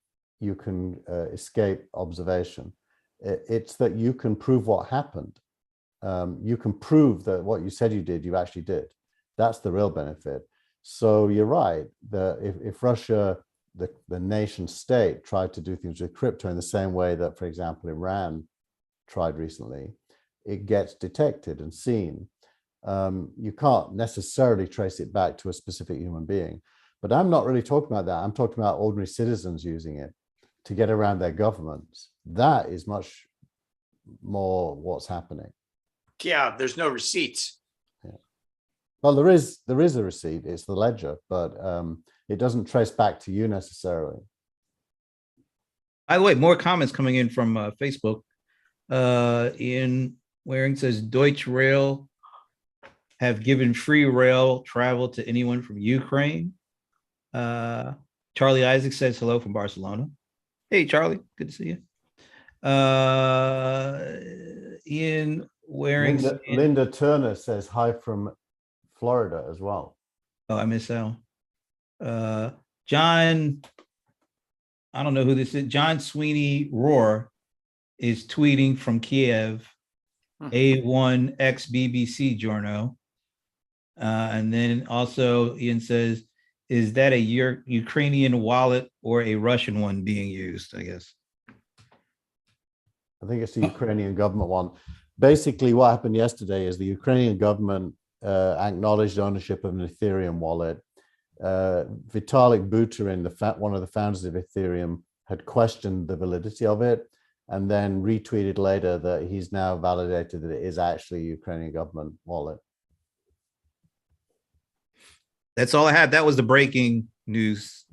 E: you can escape observation. It's that you can prove what happened. You can prove that what you said you did, you actually did. That's the real benefit. So you're right. If Russia, the nation state, tried to do things with crypto in the same way that, for example, Iran tried recently, it gets detected and seen. You can't necessarily trace it back to a specific human being. But I'm not really talking about that. I'm talking about ordinary citizens using it to get around their governments. That is much more what's happening.
B: Yeah, there's no receipts.
E: Yeah. Well, there is a receipt. It's the ledger, but it doesn't trace back to you necessarily.
C: By the way, more comments coming in from Facebook. Ian Waring says Deutsche Rail have given free rail travel to anyone from Ukraine. Charlie Isaac says hello from Barcelona. Hey, Charlie, good to see you. Ian Waring.
E: Linda Turner says hi from Florida as well.
C: Oh, I miss Al. John I don't know who this is. John Sweeney Roar is tweeting from Kiev, A1 ex BBC journo. And then also Ian says, is that a Ukrainian wallet or a Russian one being used? I guess.
E: I think it's the Ukrainian government one. Basically, what happened yesterday is the Ukrainian government acknowledged ownership of an Ethereum wallet. Vitalik Buterin, one of the founders of Ethereum, had questioned the validity of it, and then retweeted later that he's now validated that it is actually a Ukrainian government wallet.
C: That's all I had. That was the breaking news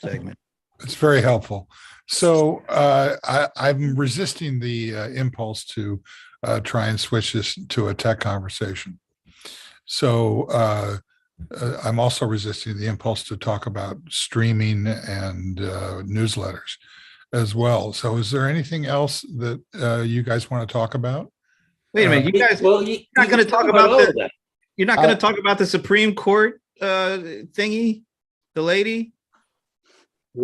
C: segment.
D: It's very helpful. So I'm resisting the impulse to try and switch this to a tech conversation. So I'm also resisting the impulse to talk about streaming and newsletters as well. So is there anything else that you guys want to talk about?
C: Wait a minute, you guys.
F: Well,
C: you're not going to talk about
F: all of
C: the.
F: that.
C: You're not going to talk about the Supreme Court thingy, the lady.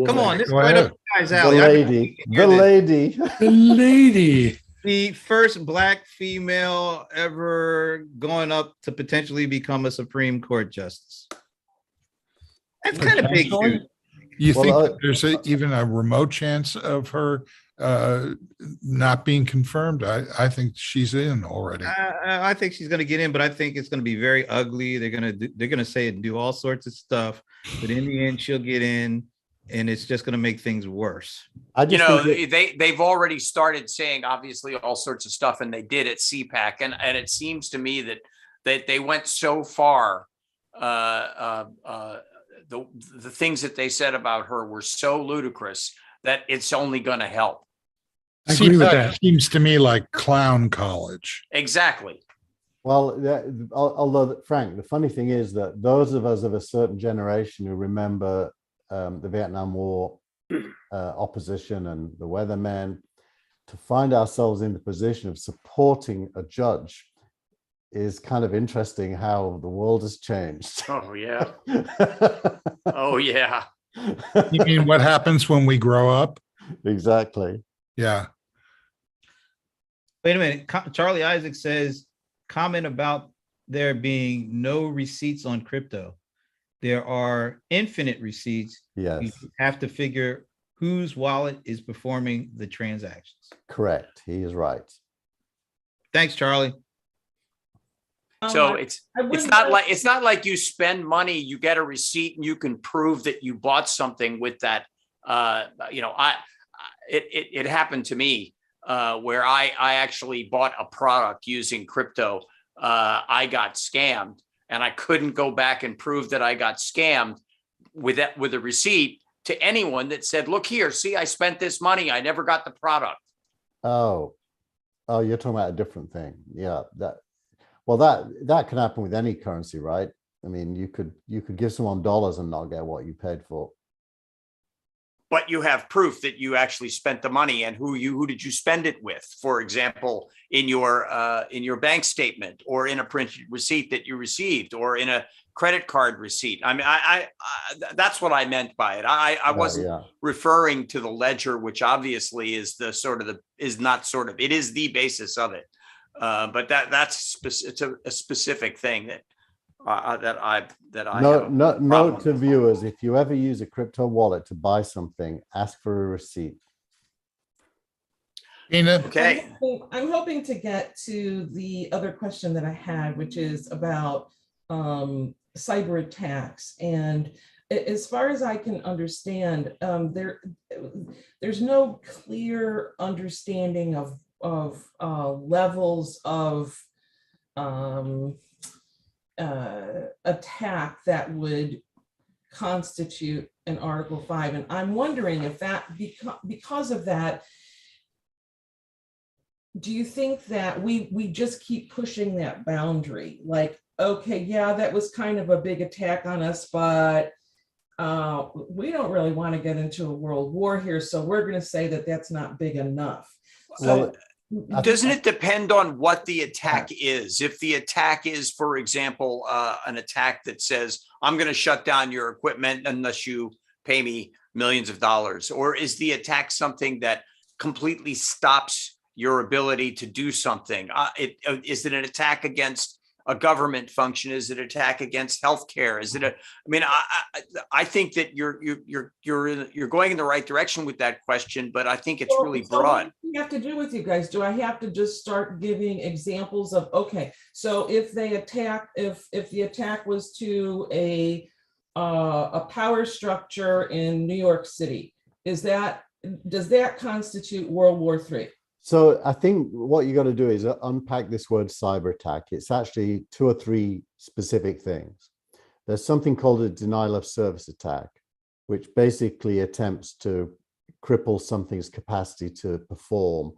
C: Come on, this
D: Go
C: right
D: ahead.
C: up you guys'
E: The
C: alley. I
E: lady,
C: can hear
E: the
C: this.
E: lady.
G: The lady.
C: The first Black female ever going up to potentially become a Supreme Court justice. That's kind of big
E: Potentially?
C: news.
D: You
E: Well,
D: think that there's even a remote chance of her not being confirmed? I think she's in already.
C: I think she's going to get in, but I think it's going to be very ugly. They're going to say and do all sorts of stuff, but in the end, she'll get in, and it's just going to make things worse.
E: I
B: You
E: just
B: know,
E: think
B: they've already started saying obviously all sorts of stuff, and they did at CPAC, and it seems to me that they went so far. The things that they said about her were so ludicrous that it's only going to help.
G: I agree with
D: CPAC
G: that.
D: seems to me like clown college.
B: Exactly.
E: well, although Frank, the funny thing is that those of us of a certain generation who remember the Vietnam War opposition and the Weathermen, to find ourselves in the position of supporting a judge is kind of interesting how the world has changed.
B: Oh yeah. Oh yeah.
D: You mean what happens when we grow up?
E: Exactly.
D: Yeah.
C: Wait a minute. Charlie Isaac says, comment about there being no receipts on crypto. There are infinite receipts.
E: Yes,
C: You have to figure whose wallet is performing the transactions.
E: correct. He is right.
C: Thanks, Charlie.
B: So
A: I
B: it's
A: wouldn't
B: not
A: know-
B: like it's not like you spend money, you get a receipt, and you can prove that you bought something with that. It happened to me where I actually bought a product using crypto. I got scammed, and I couldn't go back and prove that I got scammed with a receipt to anyone that said, "Look here, see, I spent this money. I never got the product."
E: Oh, you're talking about a different thing. Yeah, that can happen with any currency, right? I mean, you could give someone dollars and not get what you paid for.
B: But you have proof that you actually spent the money, and who did you spend it with? For example, in your bank statement, or in a printed receipt that you received, or in a credit card receipt. I mean, I that's what I meant by it. I wasn't referring to the ledger, which obviously is it is the basis of it. But that's a specific thing that I
E: Note to viewers: if you ever use a crypto wallet to buy something, ask for a receipt.
D: Ina,
B: Okay.
A: I'm hoping to get to the other question that I had, which is about cyber attacks. And as far as I can understand, there's no clear understanding of levels of attack that would constitute an Article 5. And I'm wondering if that, because of that, do you think that we just keep pushing that boundary? Like, okay, yeah, that was kind of a big attack on us, but we don't really want to get into a world war here, so we're going to say that that's not big enough. So
B: doesn't it depend on what the attack is? If the attack is, for example, an attack that says, I'm going to shut down your equipment unless you pay me millions of dollars? Or is the attack something that completely stops your ability to do something? Is it an attack against a government function? Is it an attack against healthcare? Is it I think that you're going in the right direction with that question, but I think it's really broad.
A: What do you have to do with you guys? Do I have to just start giving examples of, okay, so if the attack was to a power structure in New York City, does that constitute World War III?
E: So I think what you got to do is unpack this word cyber attack. It's actually 2 or 3 specific things. There's something called a denial of service attack, which basically attempts to cripple something's capacity to perform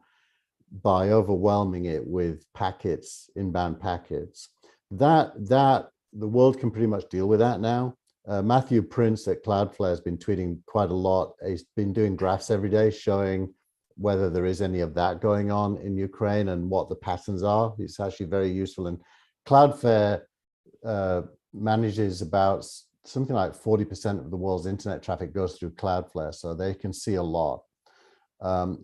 E: by overwhelming it with packets, inbound packets. That the world can pretty much deal with that now. Matthew Prince at Cloudflare has been tweeting quite a lot. He's been doing graphs every day showing whether there is any of that going on in Ukraine and what the patterns are. It's actually very useful. And Cloudflare manages about something like 40% of the world's internet traffic goes through Cloudflare, so they can see a lot.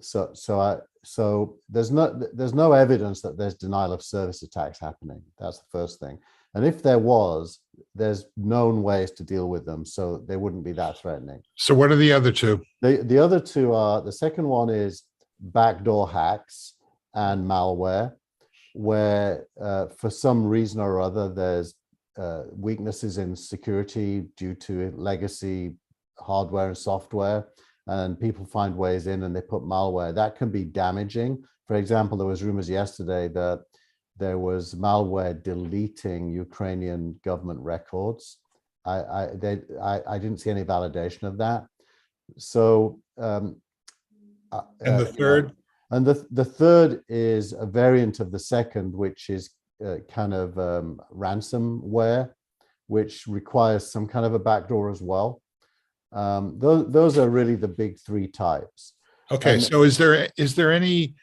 E: So there's no evidence that there's denial of service attacks happening. That's the first thing. And if there was, there's known ways to deal with them, so they wouldn't be that threatening.
D: So what are the other two?
E: The other two are, the second one is backdoor hacks and malware, where for some reason or other, there's weaknesses in security due to legacy hardware and software, and people find ways in and they put malware. That can be damaging. For example, there was rumors yesterday that there was malware deleting Ukrainian government records. I didn't see any validation of that. So,
D: and the third?
E: And the third is a variant of the second, which is kind of ransomware, which requires some kind of a backdoor as well. Those are really the big 3 types.
D: Okay,
E: and,
D: so is there any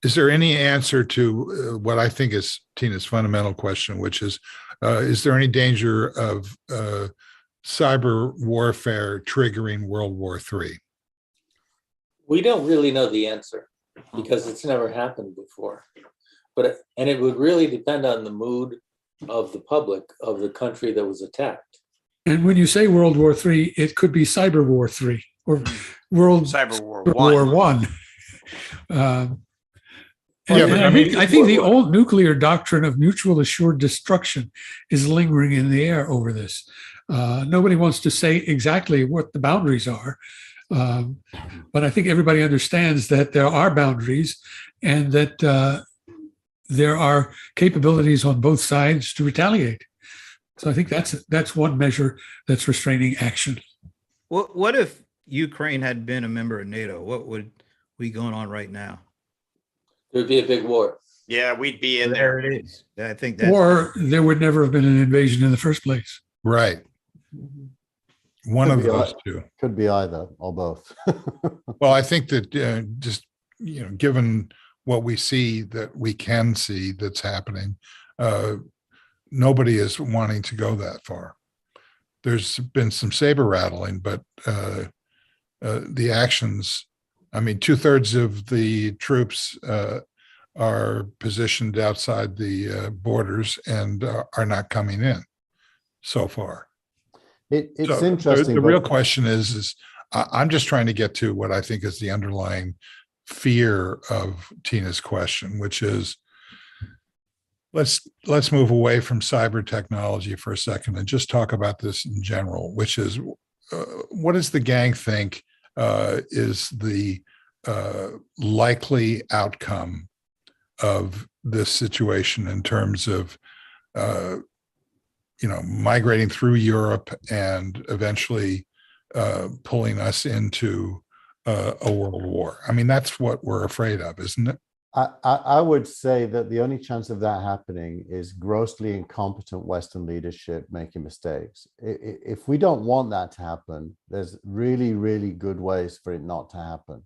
D: is there any answer to what I think is Tina's fundamental question, which is there any danger of cyber warfare triggering World War III?
F: We don't really know the answer because it's never happened before. And it would really depend on the mood of the public of the country that was attacked.
G: And when you say World War III, it could be Cyber War III or World
B: Cyber War
G: War I. I think the old nuclear doctrine of mutual assured destruction is lingering in the air over this. Nobody wants to say exactly what the boundaries are, but I think everybody understands that there are boundaries and that there are capabilities on both sides to retaliate. So I think that's one measure that's restraining action.
C: What if Ukraine had been a member of NATO? What would be going on right now?
F: There would be a big war.
B: Yeah, we'd be in there.
C: There it is. I think that's,
G: or there would never have been an invasion in the first place.
D: Right. One
E: Could
D: of
E: be
D: those two.
E: Could be either or both.
D: Well, I think that just, given what we see, that we can see that's happening, nobody is wanting to go that far. There's been some saber rattling, but the actions, 2/3 of the troops are positioned outside the borders and are not coming in so far.
E: It's
D: So
E: interesting.
D: The real question is I'm just trying to get to what I think is the underlying fear of Tina's question, which is let's move away from cyber technology for a second and just talk about this in general, which is what does the gang think is the likely outcome of this situation in terms of migrating through Europe and eventually pulling us into a world war? That's what we're afraid of, isn't it?
E: I would say that the only chance of that happening is grossly incompetent Western leadership making mistakes. If we don't want that to happen, there's really, really good ways for it not to happen.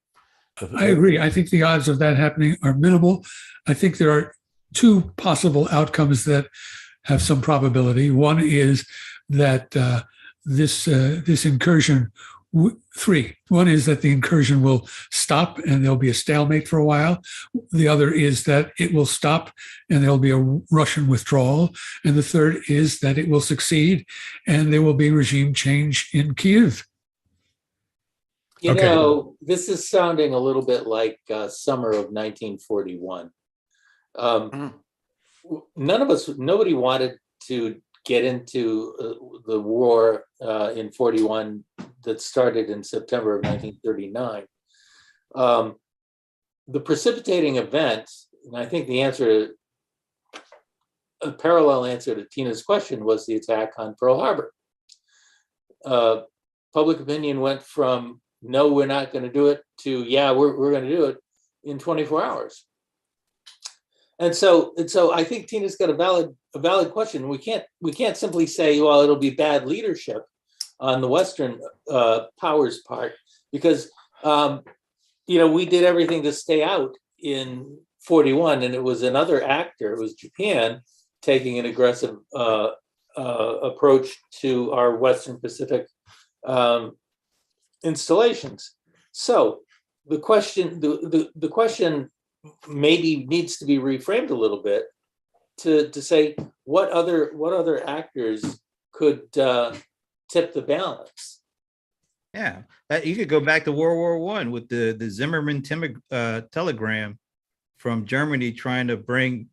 G: I agree. I think the odds of that happening are minimal. I think there are 2 possible outcomes that have some probability. One is that this incursion. Three. One is that the incursion will stop and there'll be a stalemate for a while. The other is that it will stop and there'll be a Russian withdrawal. And the third is that it will succeed and there will be regime change in Kyiv.
F: You
G: Okay.
F: know, this is sounding a little bit like summer of 1941. Nobody wanted to get into the war in 41 that started in September of 1939. The precipitating event, and I think a parallel answer to Tina's question was the attack on Pearl Harbor. Public opinion went from, no, we're not going to do it, to, yeah, we're going to do it in 24 hours. And so I think Tina's got a valid question. We can't simply say, well, it'll be bad leadership on the Western powers' part, because we did everything to stay out in 41, and it was another actor, it was Japan, taking an aggressive approach to our Western Pacific installations. So the question maybe needs to be reframed a little bit to say what other actors could tip the balance.
C: Yeah, you could go back to World War I with the Zimmerman telegram from Germany trying to bring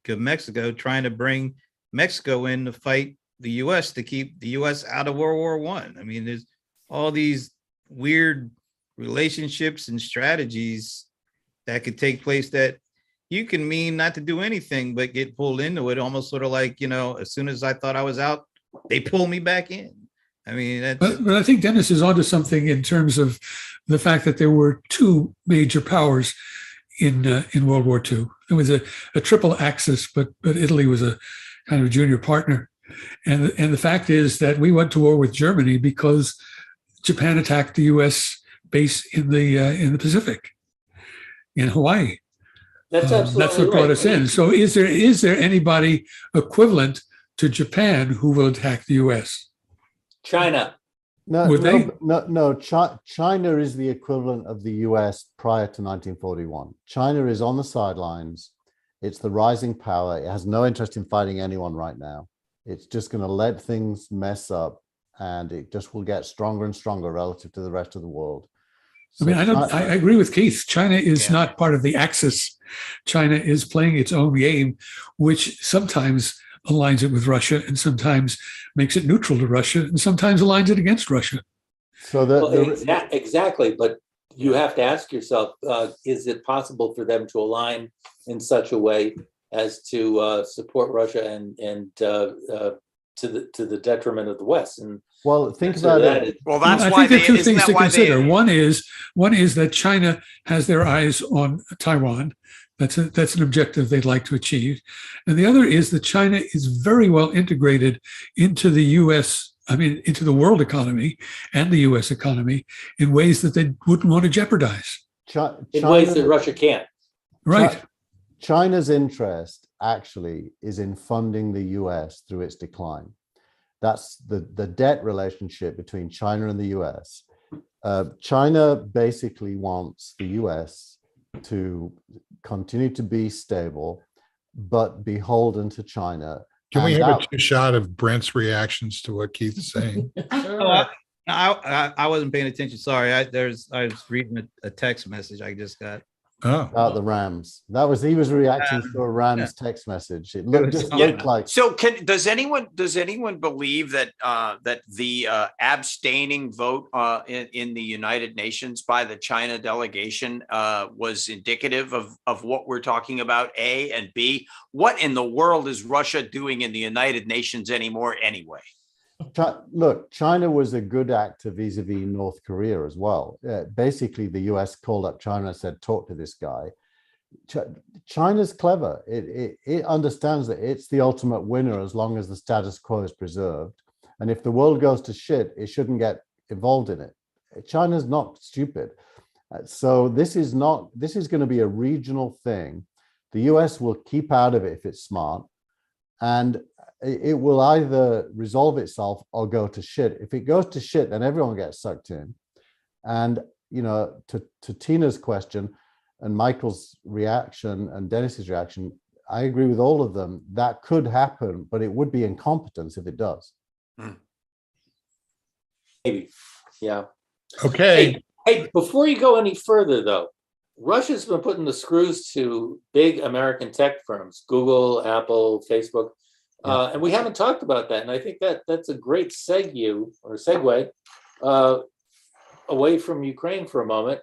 C: Mexico in to fight the U.S. to keep the U.S. out of World War I. I mean, there's all these weird relationships and strategies that could take place that you can mean not to do anything but get pulled into it, almost sort of like, as soon as I thought I was out, they pull me back in. I mean,
G: but I think Dennis is onto something in terms of the fact that there were two major powers in World War II. It was a triple axis, but Italy was a kind of junior partner. And the fact is that we went to war with Germany because Japan attacked the U.S. base in the Pacific, in Hawaii.
F: That's absolutely
G: that's what brought us in. So is there anybody equivalent to Japan who will attack the U.S.?
F: China.
E: No. China is the equivalent of the U.S. prior to 1941. China is on the sidelines. It's the rising power. It has no interest in fighting anyone right now. It's just going to let things mess up, and it just will get stronger and stronger relative to the rest of the world. So
G: I agree with Keith. China is not part of the Axis. China is playing its own game, which sometimes aligns it with Russia and sometimes makes it neutral to Russia and sometimes aligns it against Russia.
E: So
F: exactly. But you have to ask yourself, is it possible for them to align in such a way as to support Russia and to the detriment of the West? And
E: think about it.
B: Well, that's
G: I
B: why
G: think there are two things to
B: why
G: consider. One is that China has their eyes on Taiwan. That's an objective they'd like to achieve. And the other is that China is very well integrated into the U.S., into the world economy and the U.S. economy in ways that they wouldn't want to jeopardize.
F: In ways that Russia can't.
G: Right.
E: China's interest actually is in funding the U.S. through its decline. That's the debt relationship between China and the U.S. China basically wants the U.S. to continue to be stable, but beholden to China.
D: Can we have a shot of Brent's reactions to what Keith is saying?
C: I wasn't paying attention. Sorry. I was reading a text message I just got.
E: About the Rams. He was reacting to a Rams text message. It looked like.
B: So does anyone believe that the abstaining vote in the United Nations by the China delegation was indicative of what we're talking about? A, and B, what in the world is Russia doing in the United Nations anymore anyway?
E: Look, China was a good actor vis-a-vis North Korea as well. Basically, the US called up China and said, talk to this guy. China's clever. It understands that it's the ultimate winner as long as the status quo is preserved. And if the world goes to shit, it shouldn't get involved in it. China's not stupid. So this is going to be a regional thing. The US will keep out of it if it's smart. And it will either resolve itself or go to shit. If it goes to shit, then everyone gets sucked in. And, to Tina's question and Michael's reaction and Dennis's reaction, I agree with all of them. That could happen, but it would be incompetence if it does.
F: Maybe. Yeah.
D: Okay.
F: Hey, before you go any further, though, Russia's been putting the screws to big American tech firms, Google, Apple, Facebook, and we haven't talked about that. And I think that's a great segue away from Ukraine for a moment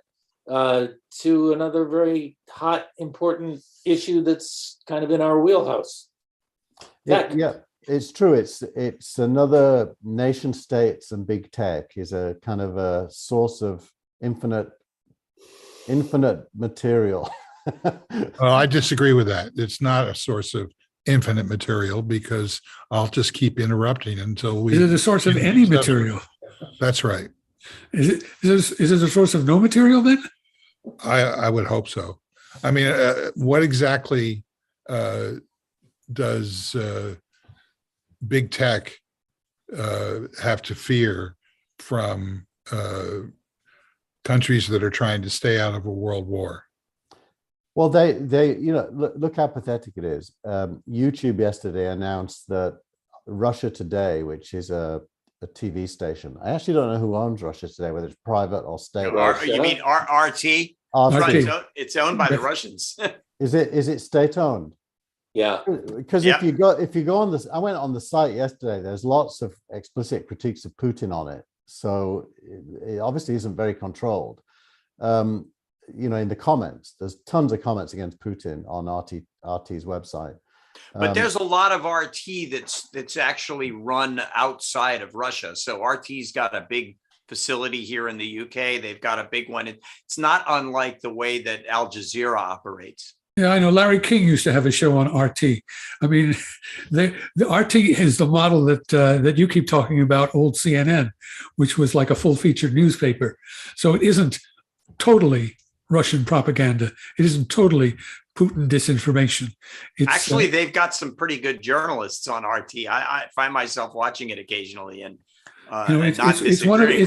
F: to another very hot, important issue that's kind of in our wheelhouse.
E: Yeah, it's true. It's another nation states and big tech is a kind of a source of infinite material.
D: Well, I disagree with that. It's not a source of infinite material because I'll just keep interrupting until we.
G: Is it a source of any material?
D: That's right.
G: Is it a source of no material then?
D: I would hope so. I mean, what exactly does big tech have to fear from countries that are trying to stay out of a world war?
E: Well, they look how pathetic it is. YouTube yesterday announced that Russia Today, which is a TV station. I actually don't know who owns Russia Today, whether it's private or state.
B: You mean RT?
E: RT.
B: It's owned by the Russians.
E: Is it state owned?
F: Yeah.
E: Because if you go on this, I went on the site yesterday. There's lots of explicit critiques of Putin on it. So it obviously isn't very controlled. In the comments, there's tons of comments against Putin on RT's website.
B: But there's a lot of RT that's actually run outside of Russia. So RT's got a big facility here in the UK. They've got a big one. It's not unlike the way that Al Jazeera operates.
G: Yeah, I know. Larry King used to have a show on RT. I mean, the RT is the model that you keep talking about, old CNN, which was like a full-featured newspaper. So it isn't totally Russian propaganda. It isn't totally Putin disinformation.
B: Actually, they've got some pretty good journalists on RT. I find myself watching it occasionally, and
G: it's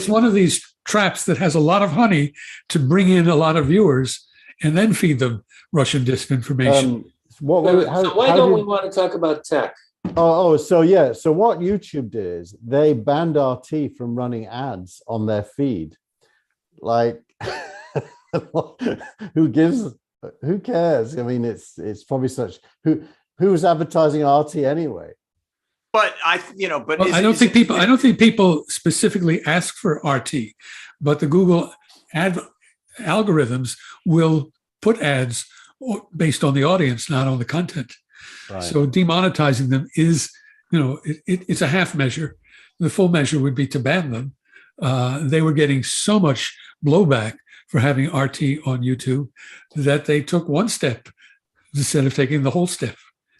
G: one of these traps that has a lot of honey to bring in a lot of viewers and then feed them Russian disinformation.
F: So why don't we want to talk about tech?
E: So what YouTube did is they banned RT from running ads on their feed. Like, who cares? I mean, it's probably such who's advertising RT anyway.
B: But I don't
G: think people specifically ask for RT, but the Google ad algorithms will put ads based on the audience, not on the content.
E: Right.
G: So demonetizing them is, it's a half measure. The full measure would be to ban them. They were getting so much blowback for having RT on YouTube that they took one step instead of taking the whole step.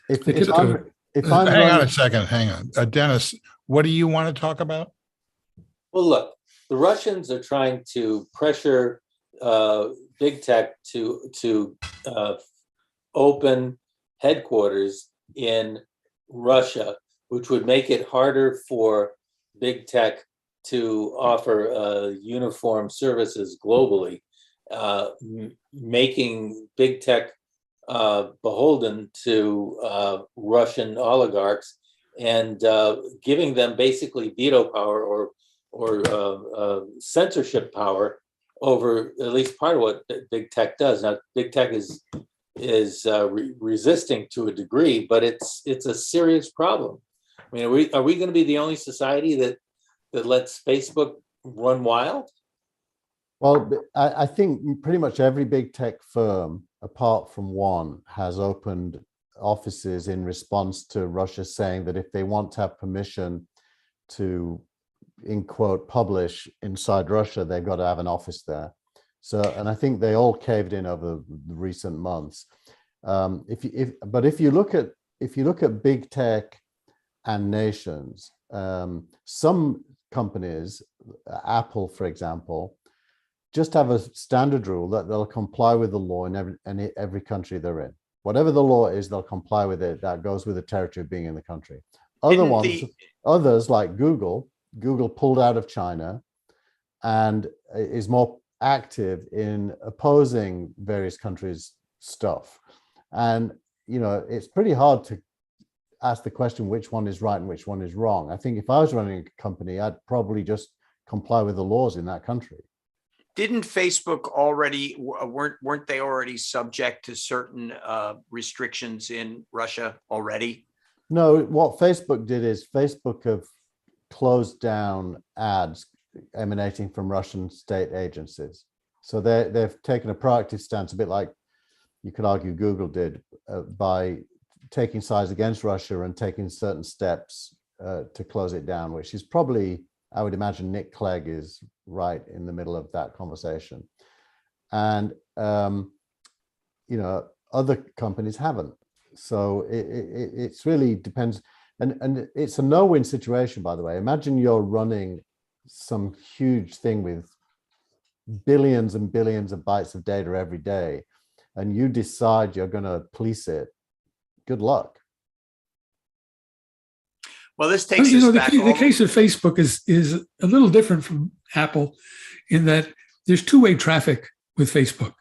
D: Hang on a second. Hang on. Dennis, what do you want to talk about?
F: Well, look, the Russians are trying to pressure big tech to open headquarters in Russia, which would make it harder for big tech to offer uniform services globally, making big tech beholden to Russian oligarchs and giving them basically veto power or censorship power over at least part of what big tech does. Now, big tech is resisting to a degree, but it's a serious problem. I mean, are we going to be the only society that lets Facebook run wild?
E: Well, I think pretty much every big tech firm, apart from one, has opened offices in response to Russia saying that if they want to have permission to, in quote, publish inside Russia, they've got to have an office there. So, and I think they all caved in over the recent months. If you look at big tech and nations, some companies, Apple, for example, just have a standard rule that they'll comply with the law in every country they're in. Whatever the law is, they'll comply with it. That goes with the territory of being in the country. Others like Google pulled out of China and is more active in opposing various countries' stuff. And, it's pretty hard to ask the question which one is right and which one is wrong. I think if I was running a company, I'd probably just comply with the laws in that country.
B: Didn't Facebook already, weren't they already subject to certain restrictions in Russia already?
E: No, what Facebook did is Facebook have closed down ads emanating from Russian state agencies. So they've taken a proactive stance, a bit like you could argue Google did, by taking sides against Russia and taking certain steps to close it down, which is probably, I would imagine Nick Clegg is right in the middle of that conversation. And, other companies haven't. So it's really depends. And it's a no-win situation, by the way. Imagine you're running some huge thing with billions and billions of bytes of data every day, and you decide you're going to police it. Good luck.
B: Well, this takes us back.
G: The case of Facebook is a little different from Apple in that there's two-way traffic with Facebook.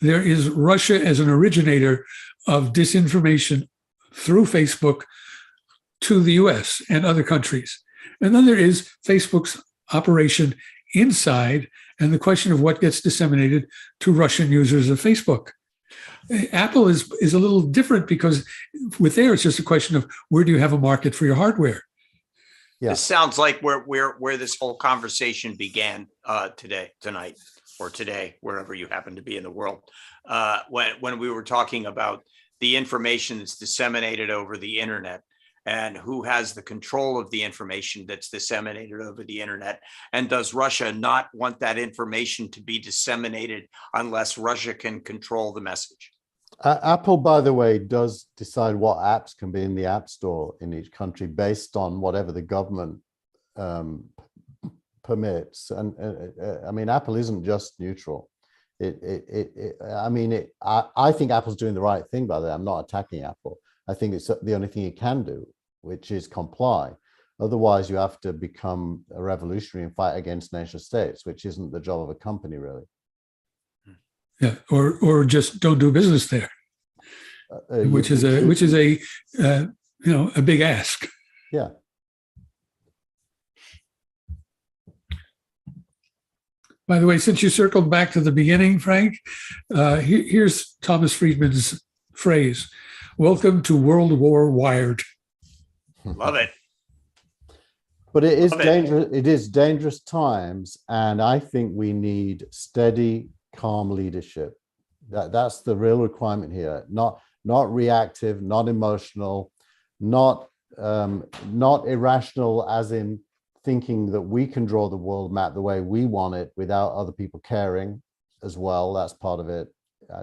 G: There is Russia as an originator of disinformation through Facebook to the US and other countries. And then there is Facebook's operation inside and the question of what gets disseminated to Russian users of Facebook. Apple is a little different because with there, it's just a question of where do you have a market for your hardware?
E: Yeah.
B: This sounds like where this whole conversation began tonight, or today, wherever you happen to be in the world, when we were talking about the information that's disseminated over the internet and who has the control of the information that's disseminated over the internet. And does Russia not want that information to be disseminated unless Russia can control the message?
E: Apple, by the way, does decide what apps can be in the App Store in each country based on whatever the government permits. And I mean, Apple isn't just neutral. I think Apple's doing the right thing, by the way. I'm not attacking Apple. I think it's the only thing it can do, which is comply. Otherwise, you have to become a revolutionary and fight against nation states, which isn't the job of a company, really.
G: Yeah, or just don't do business there, which is a big ask.
E: Yeah.
G: By the way, since you circled back to the beginning, Frank, here's Thomas Friedman's phrase: "Welcome to World War Wired."
B: Love it.
E: But it is dangerous. It is dangerous times, and I think we need steady, calm leadership. That's the real requirement here. Not reactive, not emotional, not irrational, as in thinking that we can draw the world map the way we want it without other people caring as well. That's part of it.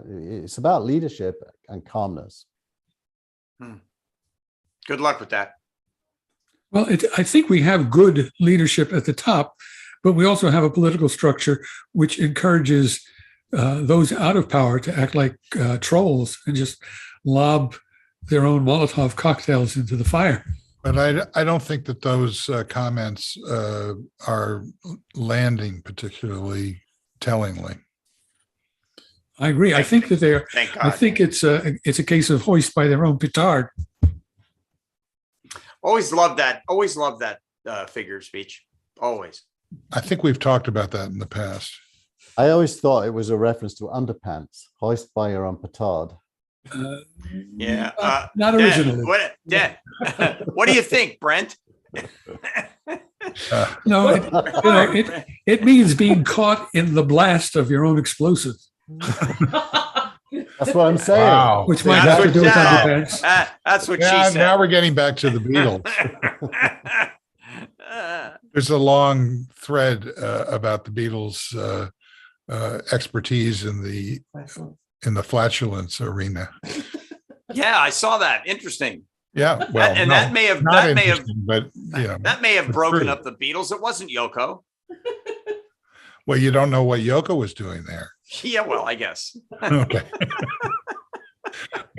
E: It's about leadership and calmness.
B: Good luck with that.
G: Well, I think we have good leadership at the top, but we also have a political structure which encourages those out of power to act like trolls and just lob their own Molotov cocktails into the fire.
D: But I don't think that those comments are landing particularly tellingly.
G: I agree. I think that they're.
B: Thank God.
G: I think it's a case of hoist by their own petard.
B: Always love that. Always love that figure of speech. Always.
D: I think we've talked about that in the past.
E: I always thought it was a reference to underpants. Hoist by your own petard.
B: Yeah.
G: Not originally.
B: What do you think, Brent?
G: No, it means being caught in the blast of your own explosive.
E: That's what I'm saying.
D: Wow.
G: Which might have to do with underpants.
B: That's what she said.
D: Now we're getting back to the Beatles. There's a long thread about the Beatles' expertise in the flatulence arena.
B: Yeah, I saw that. Interesting.
D: Yeah, well,
B: that may have
D: but
B: that may have broken up the Beatles. It wasn't Yoko.
D: Well, you don't know what Yoko was doing there.
B: Yeah, well, I guess.
D: Okay.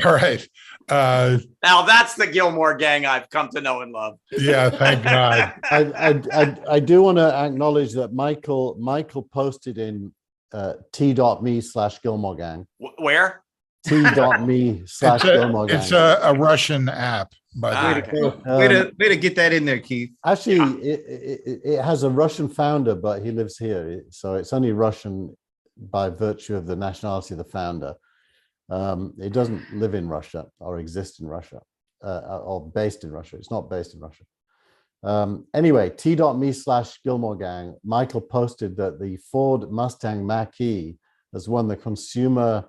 D: All right.
B: Now that's the Gillmor gang I've come to know and love.
D: Yeah, thank God.
E: I do want to acknowledge that Michael posted in t.me/Gillmor gang.
B: Where?
E: T.me/Gillmor gang.
D: It's a Russian app, but
C: Way to get that in there, Keith.
E: Actually, it has a Russian founder, but he lives here, so it's only Russian by virtue of the nationality of the founder. It doesn't live in Russia or exist in Russia or based in Russia. It's not based in Russia. Anyway, t.me/Gillmor gang. Michael posted that the Ford Mustang Mach-E has won the consumer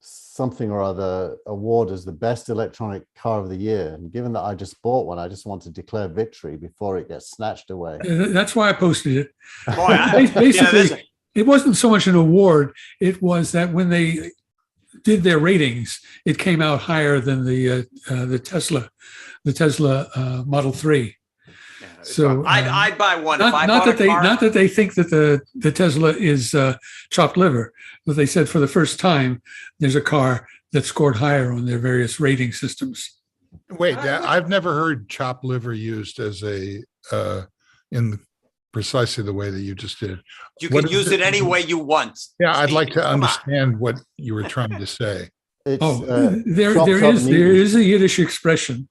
E: something or other award as the best electronic car of the year. And given that I just bought one, I just want to declare victory before it gets snatched away.
G: That's why I posted it.
B: Boy,
G: Basically, it wasn't so much an award. It was that when they did their ratings, it came out higher than the Tesla Model 3. So
B: I'd buy one.
G: Not that they think that the Tesla is chopped liver, but they said for the first time there's a car that scored higher on their various rating systems.
D: wait, I've never heard chopped liver used as a in precisely the way that you just did.
B: You can use it any way you want.
D: Yeah, I'd like to
B: Come on.
D: understand what you were trying to say.
G: There is a Yiddish expression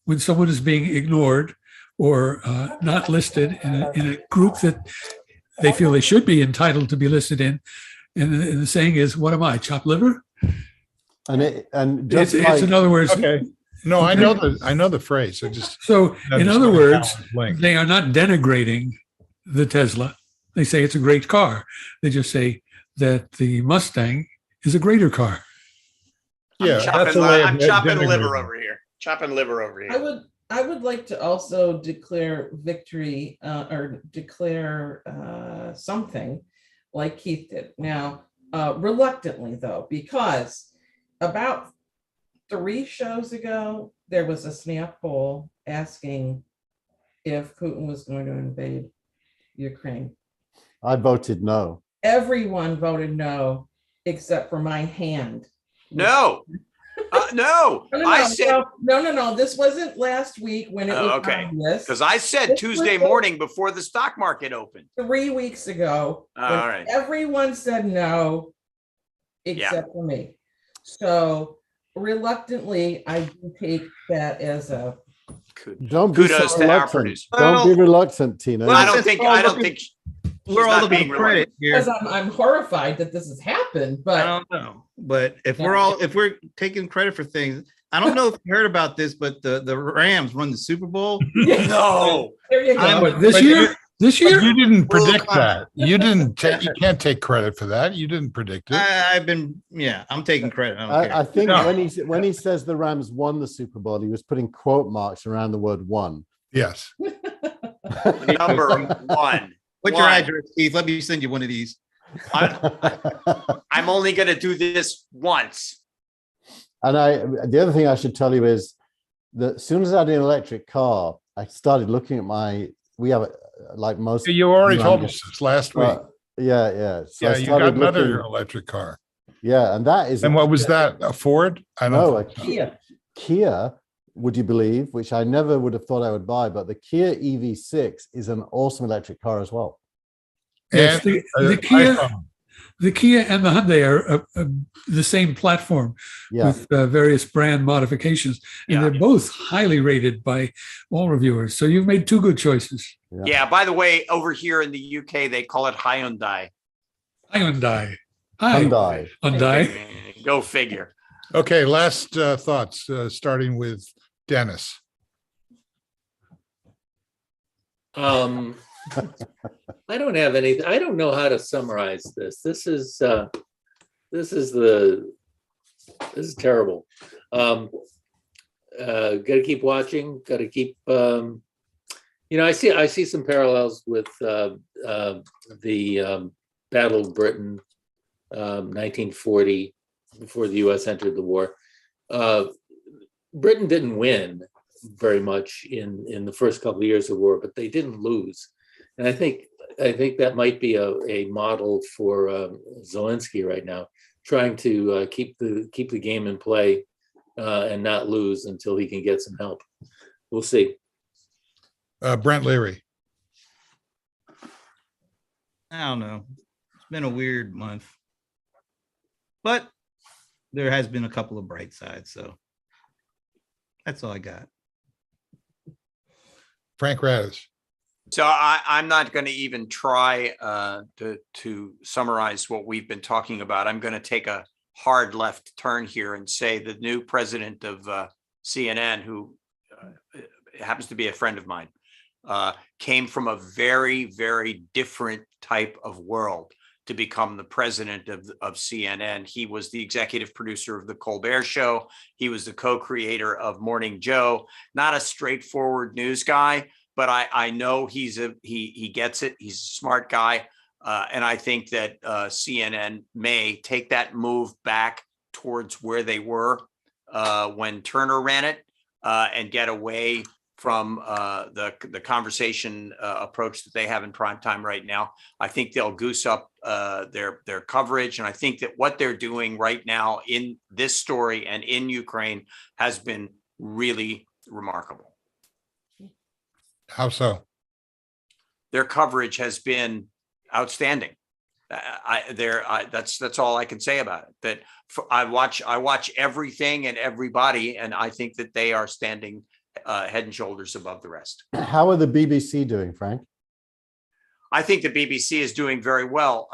G: when someone is being ignored or not listed in a group that they feel they should be entitled to be listed in, and the saying is, "What am I, chopped liver?"
E: And just
G: It's in other words.
D: Okay. No, I know the phrase. I just
G: So, in other words,
D: link.
G: they are not denigrating the Tesla. They say it's a great car. They just say that the Mustang is a greater car.
D: Yeah,
B: I'm chopping liver over here. Chopping liver over here.
A: I would like to also declare victory or declare something like Keith did. Now, reluctantly though, because about 3 shows ago, there was a snap poll asking if Putin was going to invade Ukraine.
E: I voted no.
A: Everyone voted no, except for my hand.
B: No. No. I said
A: no. This wasn't last week when it was
B: okay.
A: obvious.
B: Because I said
A: This
B: Tuesday
A: was
B: morning before the stock market opened.
A: 3 weeks ago.
B: All
A: when
B: right.
A: Everyone said no, except for me. So reluctantly, I do take that as a
E: Don't be
B: Kudos
E: so
B: to our
E: reluctant.
B: producer.
E: Don't be reluctant, Tina.
B: I don't think
C: We're all looking
B: being
C: for credit here.
A: because I'm horrified that this has happened.
C: I
A: But
C: don't know, but if we're taking credit for things, I don't know if you heard about this, but the Rams won the Super Bowl.
B: No.
A: there you go.
G: But this year,
D: But you didn't
C: Well,
D: predict that. You didn't take. You can't take credit for that. You didn't predict it.
C: I'm taking credit. I don't care.
E: I think
D: No.
E: when he says the Rams won the Super Bowl, he was putting quote marks around the word "won."
D: Yes.
B: Number one.
C: What's your address, Steve? Let me send you one of these.
B: I'm only going to do this once.
E: And the other thing I should tell you is that as soon as I had an electric car, I started looking at we have like most.
D: You already told us this last week.
E: Yeah. So
D: Yeah, you got another electric car.
E: Yeah, and that is.
D: And what was that? A Ford? I don't know.
E: A Kia, would you believe, which I never would have thought I would buy, but the Kia EV6 is an awesome electric car as well.
G: yes,
D: And
G: the Kia and the Hyundai are the same platform with various brand modifications, and they're both highly rated by all reviewers. So you've made 2 good choices.
B: Yeah. By the way, over here in the UK, they call it Hyundai.
G: Hyundai.
B: Go figure.
D: Okay, last thoughts, starting with Dennis.
F: I don't have anything. I don't know how to summarize this. This is terrible. Got to keep watching. Got to keep. I see some parallels with the Battle of Britain, 1940, before the U.S. entered the war. Britain didn't win very much in the first couple of years of war, but they didn't lose. And I think that might be a model for Zelensky right now, trying to keep the game in play and not lose until he can get some help. We'll see.
D: Brent Leary.
C: I don't know. It's been a weird month, but there has been a couple of bright sides. So that's all I got.
D: Frank Radish.
B: So I'm not going to even try to summarize what we've been talking about. I'm going to take a hard left turn here and say the new president of CNN, who happens to be a friend of mine, came from a very, very different type of world to become the president of CNN. He was the executive producer of the Colbert Show. He was the co-creator of Morning Joe. Not a straightforward news guy, but I know he gets it. He's a smart guy. And I think that CNN may take that move back towards where they were when Turner ran it and get away from the conversation approach that they have in prime time right now. I think they'll goose up their coverage. And I think that what they're doing right now in this story and in Ukraine has been really remarkable.
D: How so?
B: Their coverage has been outstanding. That's all I can say about it. That I watch everything and everybody, and I think that they are standing head and shoulders above the rest.
E: How are the BBC doing, Frank?
B: I think the BBC is doing very well,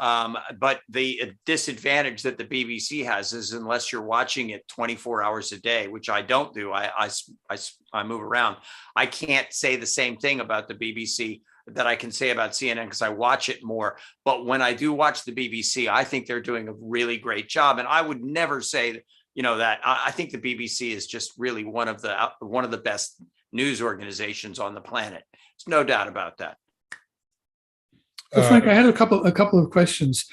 B: but the disadvantage that the BBC has is unless you're watching it 24 hours a day, which I don't do. I move around. I can't say the same thing about the BBC that I can say about CNN because I watch it more. But when I do watch the BBC, I think they're doing a really great job. And I would never say, that I think the BBC is just really one of the best news organizations on the planet. There's no doubt about that.
G: Well, Frank, I had a couple of questions.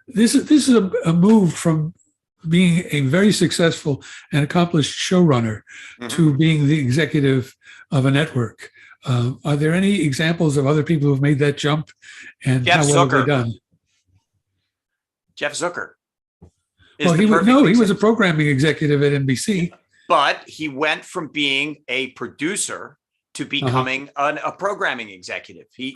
G: This is a move from being a very successful and accomplished showrunner to being the executive of a network. Are there any examples of other people who've made that jump, and how well have they done?
B: Jeff Zucker.
G: Well, he was a programming executive at NBC,
B: but he went from being a producer to becoming a programming executive. He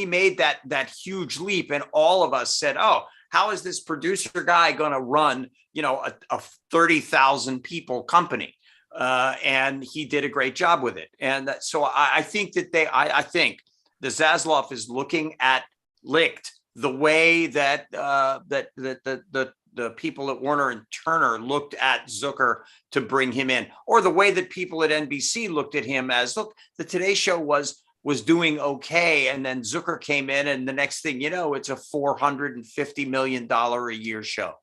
B: made that huge leap, and all of us said, "Oh, how is this producer guy going to run, a 30,000 people company?" And he did a great job with it. And so I think that I think the Zaslav is looking at Licht the way that the people at Warner and Turner looked at Zucker to bring him in, or the way that people at NBC looked at him as, look, the Today Show was doing okay, and then Zucker came in, and the next thing you know, it's a $450 million a year show.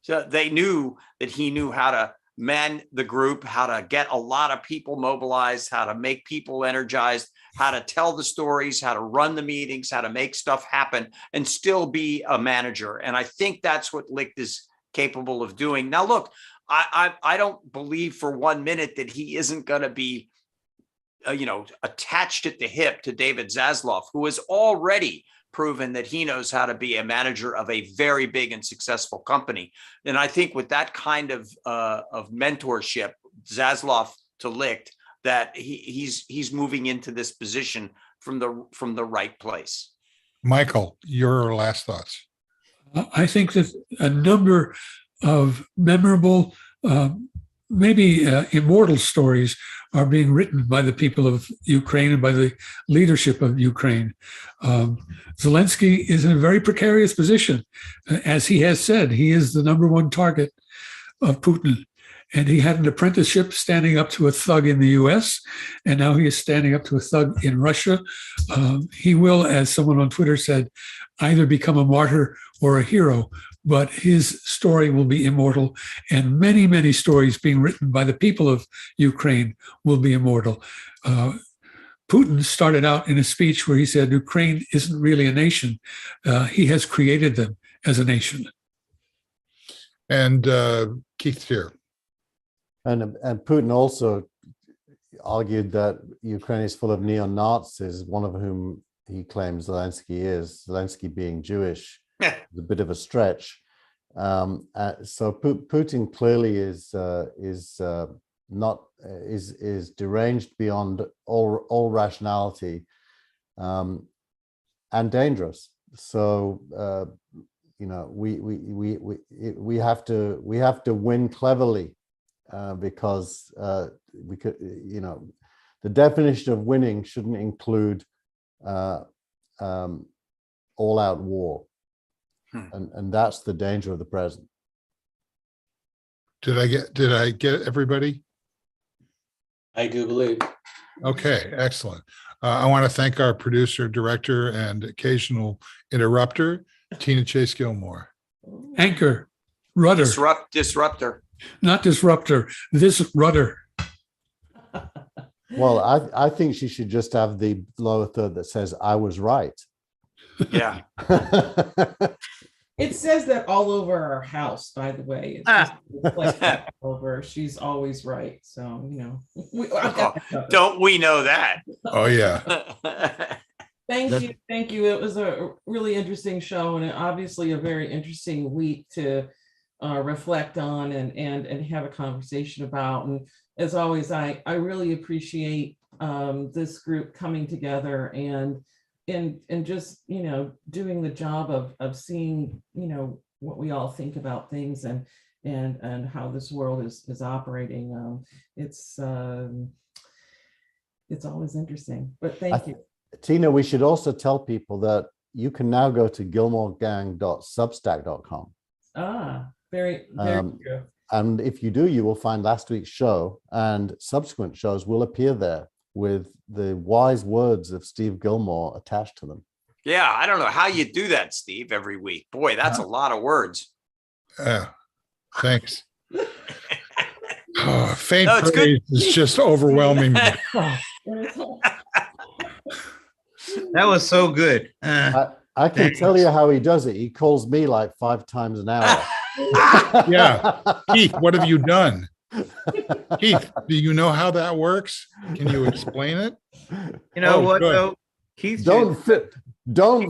B: So they knew that he knew how to man the group, how to get a lot of people mobilized, how to make people energized, how to tell the stories, how to run the meetings, how to make stuff happen and still be a manager. And I think that's what Licht is capable of doing. Now, look, I don't believe for 1 minute that he isn't going to be, attached at the hip to David Zaslav, who has already proven that he knows how to be a manager of a very big and successful company. And I think with that kind of mentorship, Zaslav to Licht, that he's moving into this position from the right place.
D: Michael, your last thoughts.
G: I think that a number of memorable, maybe immortal stories are being written by the people of Ukraine and by the leadership of Ukraine. Zelensky is in a very precarious position. As he has said, he is the number one target of Putin. And he had an apprenticeship standing up to a thug in the US, and now he is standing up to a thug in Russia. He will, as someone on Twitter said, either become a martyr or a hero, but his story will be immortal, and many, many stories being written by the people of Ukraine will be immortal. Putin started out in a speech where he said Ukraine isn't really a nation. He has created them as a nation.
D: And Keith here.
E: And Putin also argued that Ukraine is full of neo-Nazis, one of whom he claims Zelensky is. Zelensky being Jewish is a bit of a stretch. So Putin clearly is not is deranged beyond all rationality, and dangerous. So we have to win cleverly, because we could, the definition of winning shouldn't include all-out war. And that's the danger of the present.
D: Did I get everybody?
F: I do believe.
D: Okay, excellent. I want to thank our producer, director, and occasional interrupter, Tina Chase Gillmor.
G: Anchor, rudder,
B: Disruptor.
G: not disruptor, this rudder.
E: Well, I think she should just have the lower third that says "I was right."
B: Yeah.
A: It says that all over our house, by the way. It's like that all over. She's always right. So,
B: Don't we know that?
D: Oh, yeah.
A: Thank you. It was a really interesting show, and obviously a very interesting week to reflect on and have a conversation about. And as always, I really appreciate this group coming together and just, doing the job of seeing, what we all think about things and how this world is operating. It's always interesting, but thank you.
E: Tina, we should also tell people that you can now go to gillmorgang.substack.com.
A: Very true.
E: And if you do, you will find last week's show, and subsequent shows will appear there with the wise words of Steve Gillmor attached to them.
B: Yeah, I don't know how you do that, Steve, every week. Boy, that's a lot of words.
D: Thanks. Faint praise is just overwhelming me.
C: That was so good.
E: I can tell you how he does it. He calls me like 5 times an hour.
D: Yeah. Keith, what have you done? Keith, do you know how that works? Can you explain it?
C: You know what,
D: good.
C: though? Keith,
E: Don't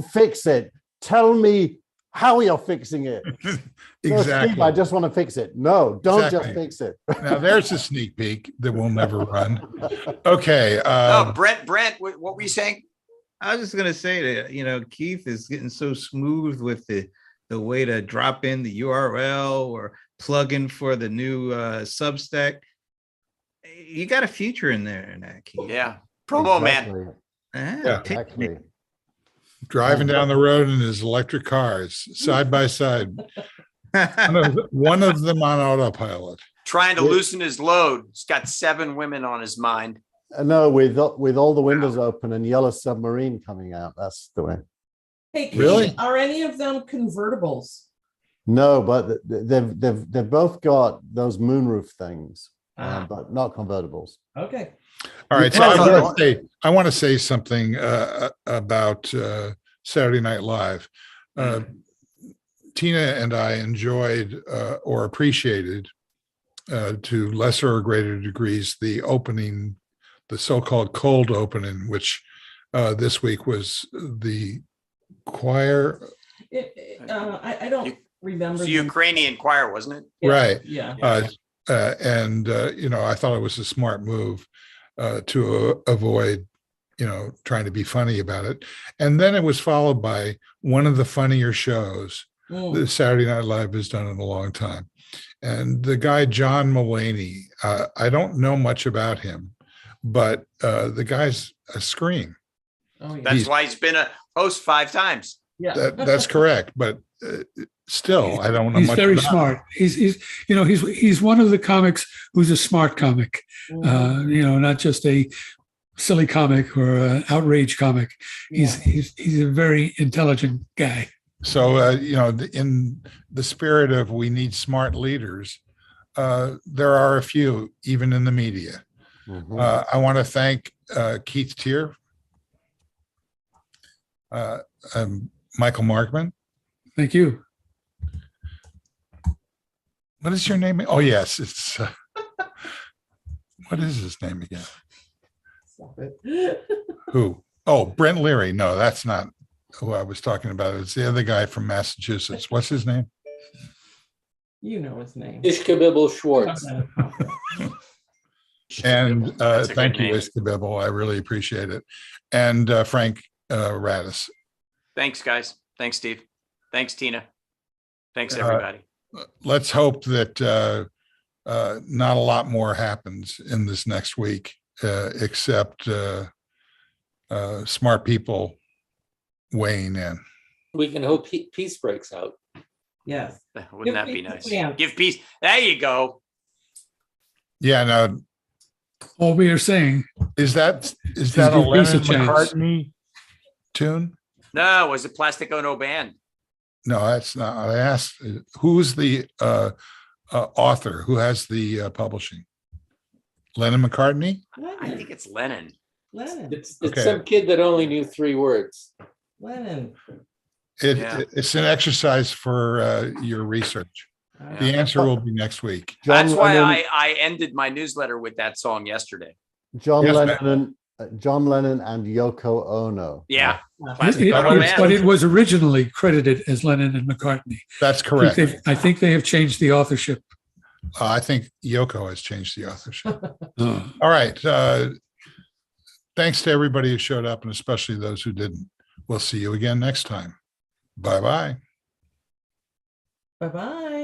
E: fix it. Tell me how you're fixing it.
D: Exactly.
E: No, Steve, I just want to fix it. No, don't
D: Exactly.
E: just fix it.
D: Now there's a sneak peek that will never run. Okay.
B: Brent, what were you saying?
C: I was just gonna say that Keith is getting so smooth with the way to drop in the URL or plug in for the new Substack. You got a future in there, Keith.
B: Yeah, promo man.
E: Exactly.
D: Driving down the road in his electric cars, side by side. One of them on autopilot.
B: Trying to loosen his load. He's got 7 women on his mind.
E: No, with all the windows open and Yellow Submarine coming out. That's the way.
A: Hey,
D: Really?
A: Are any of them convertibles?
E: No, but they've both got those moonroof things, but not convertibles.
A: Okay.
D: All right. So I want to say something about Saturday Night Live. Tina and I enjoyed or appreciated to lesser or greater degrees the opening, the so-called cold opening, which this week was the choir.
A: I don't remember.
B: It's the Ukrainian choir, wasn't it?
A: Yeah,
D: Right.
A: Yeah.
D: I thought it was a smart move to avoid, trying to be funny about it. And then it was followed by one of the funnier shows that Saturday Night Live has done in a long time. And the guy, John Mulaney, I don't know much about him, but the guy's a scream.
A: Oh, yeah.
B: That's why he's been a host 5 times.
A: Yeah.
D: That's correct. But still, I don't know
G: He's
D: much
G: very
D: about
G: smart. He's one of the comics who's a smart comic. Not just a silly comic or an outrage comic. He's a very intelligent guy.
D: So, in the spirit of we need smart leaders, there are a few, even in the media.
E: Mm-hmm.
D: I want to thank Keith Tier, Michael Markman.
G: Thank you.
D: What is your name? Oh, yes. It's what is his name again?
A: Stop it.
D: Who? Oh, Brent Leary. No, that's not who I was talking about. It's the other guy from Massachusetts. What's his name?
A: You know his name.
F: Ishkabibble Schwartz.
D: And
B: That's a
D: thank
B: good
D: you,
B: name.
D: Ishkabibble. I really appreciate it. And Frank Radis.
B: Thanks, guys. Thanks, Steve. Thanks, Tina. Thanks,
D: Uh,
B: everybody.
D: Let's hope that not a lot more happens in this next week, except smart people weighing in.
F: We can hope peace breaks out.
A: Yes.
B: Wouldn't that be
A: peace a
B: nice?
A: chance.
B: Give peace. There you go.
D: Yeah, no,
G: All we are saying
D: is that a
G: give peace a
D: Lennon
G: chance.
D: McCartney tune?
B: No, it was a Plastic Ono band.
D: No, that's not. I asked, who's the author? Who has the publishing? Lennon McCartney?
B: I think it's Lennon.
A: Lennon.
F: It's
D: Okay.
F: some kid that only knew 3 words.
A: Lennon.
B: Yeah.
D: It's an exercise for your research. The answer will be next week.
B: That's why
E: Lennon,
B: I ended my newsletter with that song yesterday.
E: John
D: Yes,
E: Lennon, John Lennon and Yoko Ono.
B: Yeah.
A: Yeah.
B: Plastic Ono
G: But
B: band.
G: it was originally credited as Lennon and McCartney.
D: That's correct.
G: I think they have changed the authorship.
D: I think Yoko has changed the authorship.
G: Uh,
D: All right. Thanks to everybody who showed up, and especially those who didn't. We'll see you again next time. Bye-bye.
A: Bye-bye.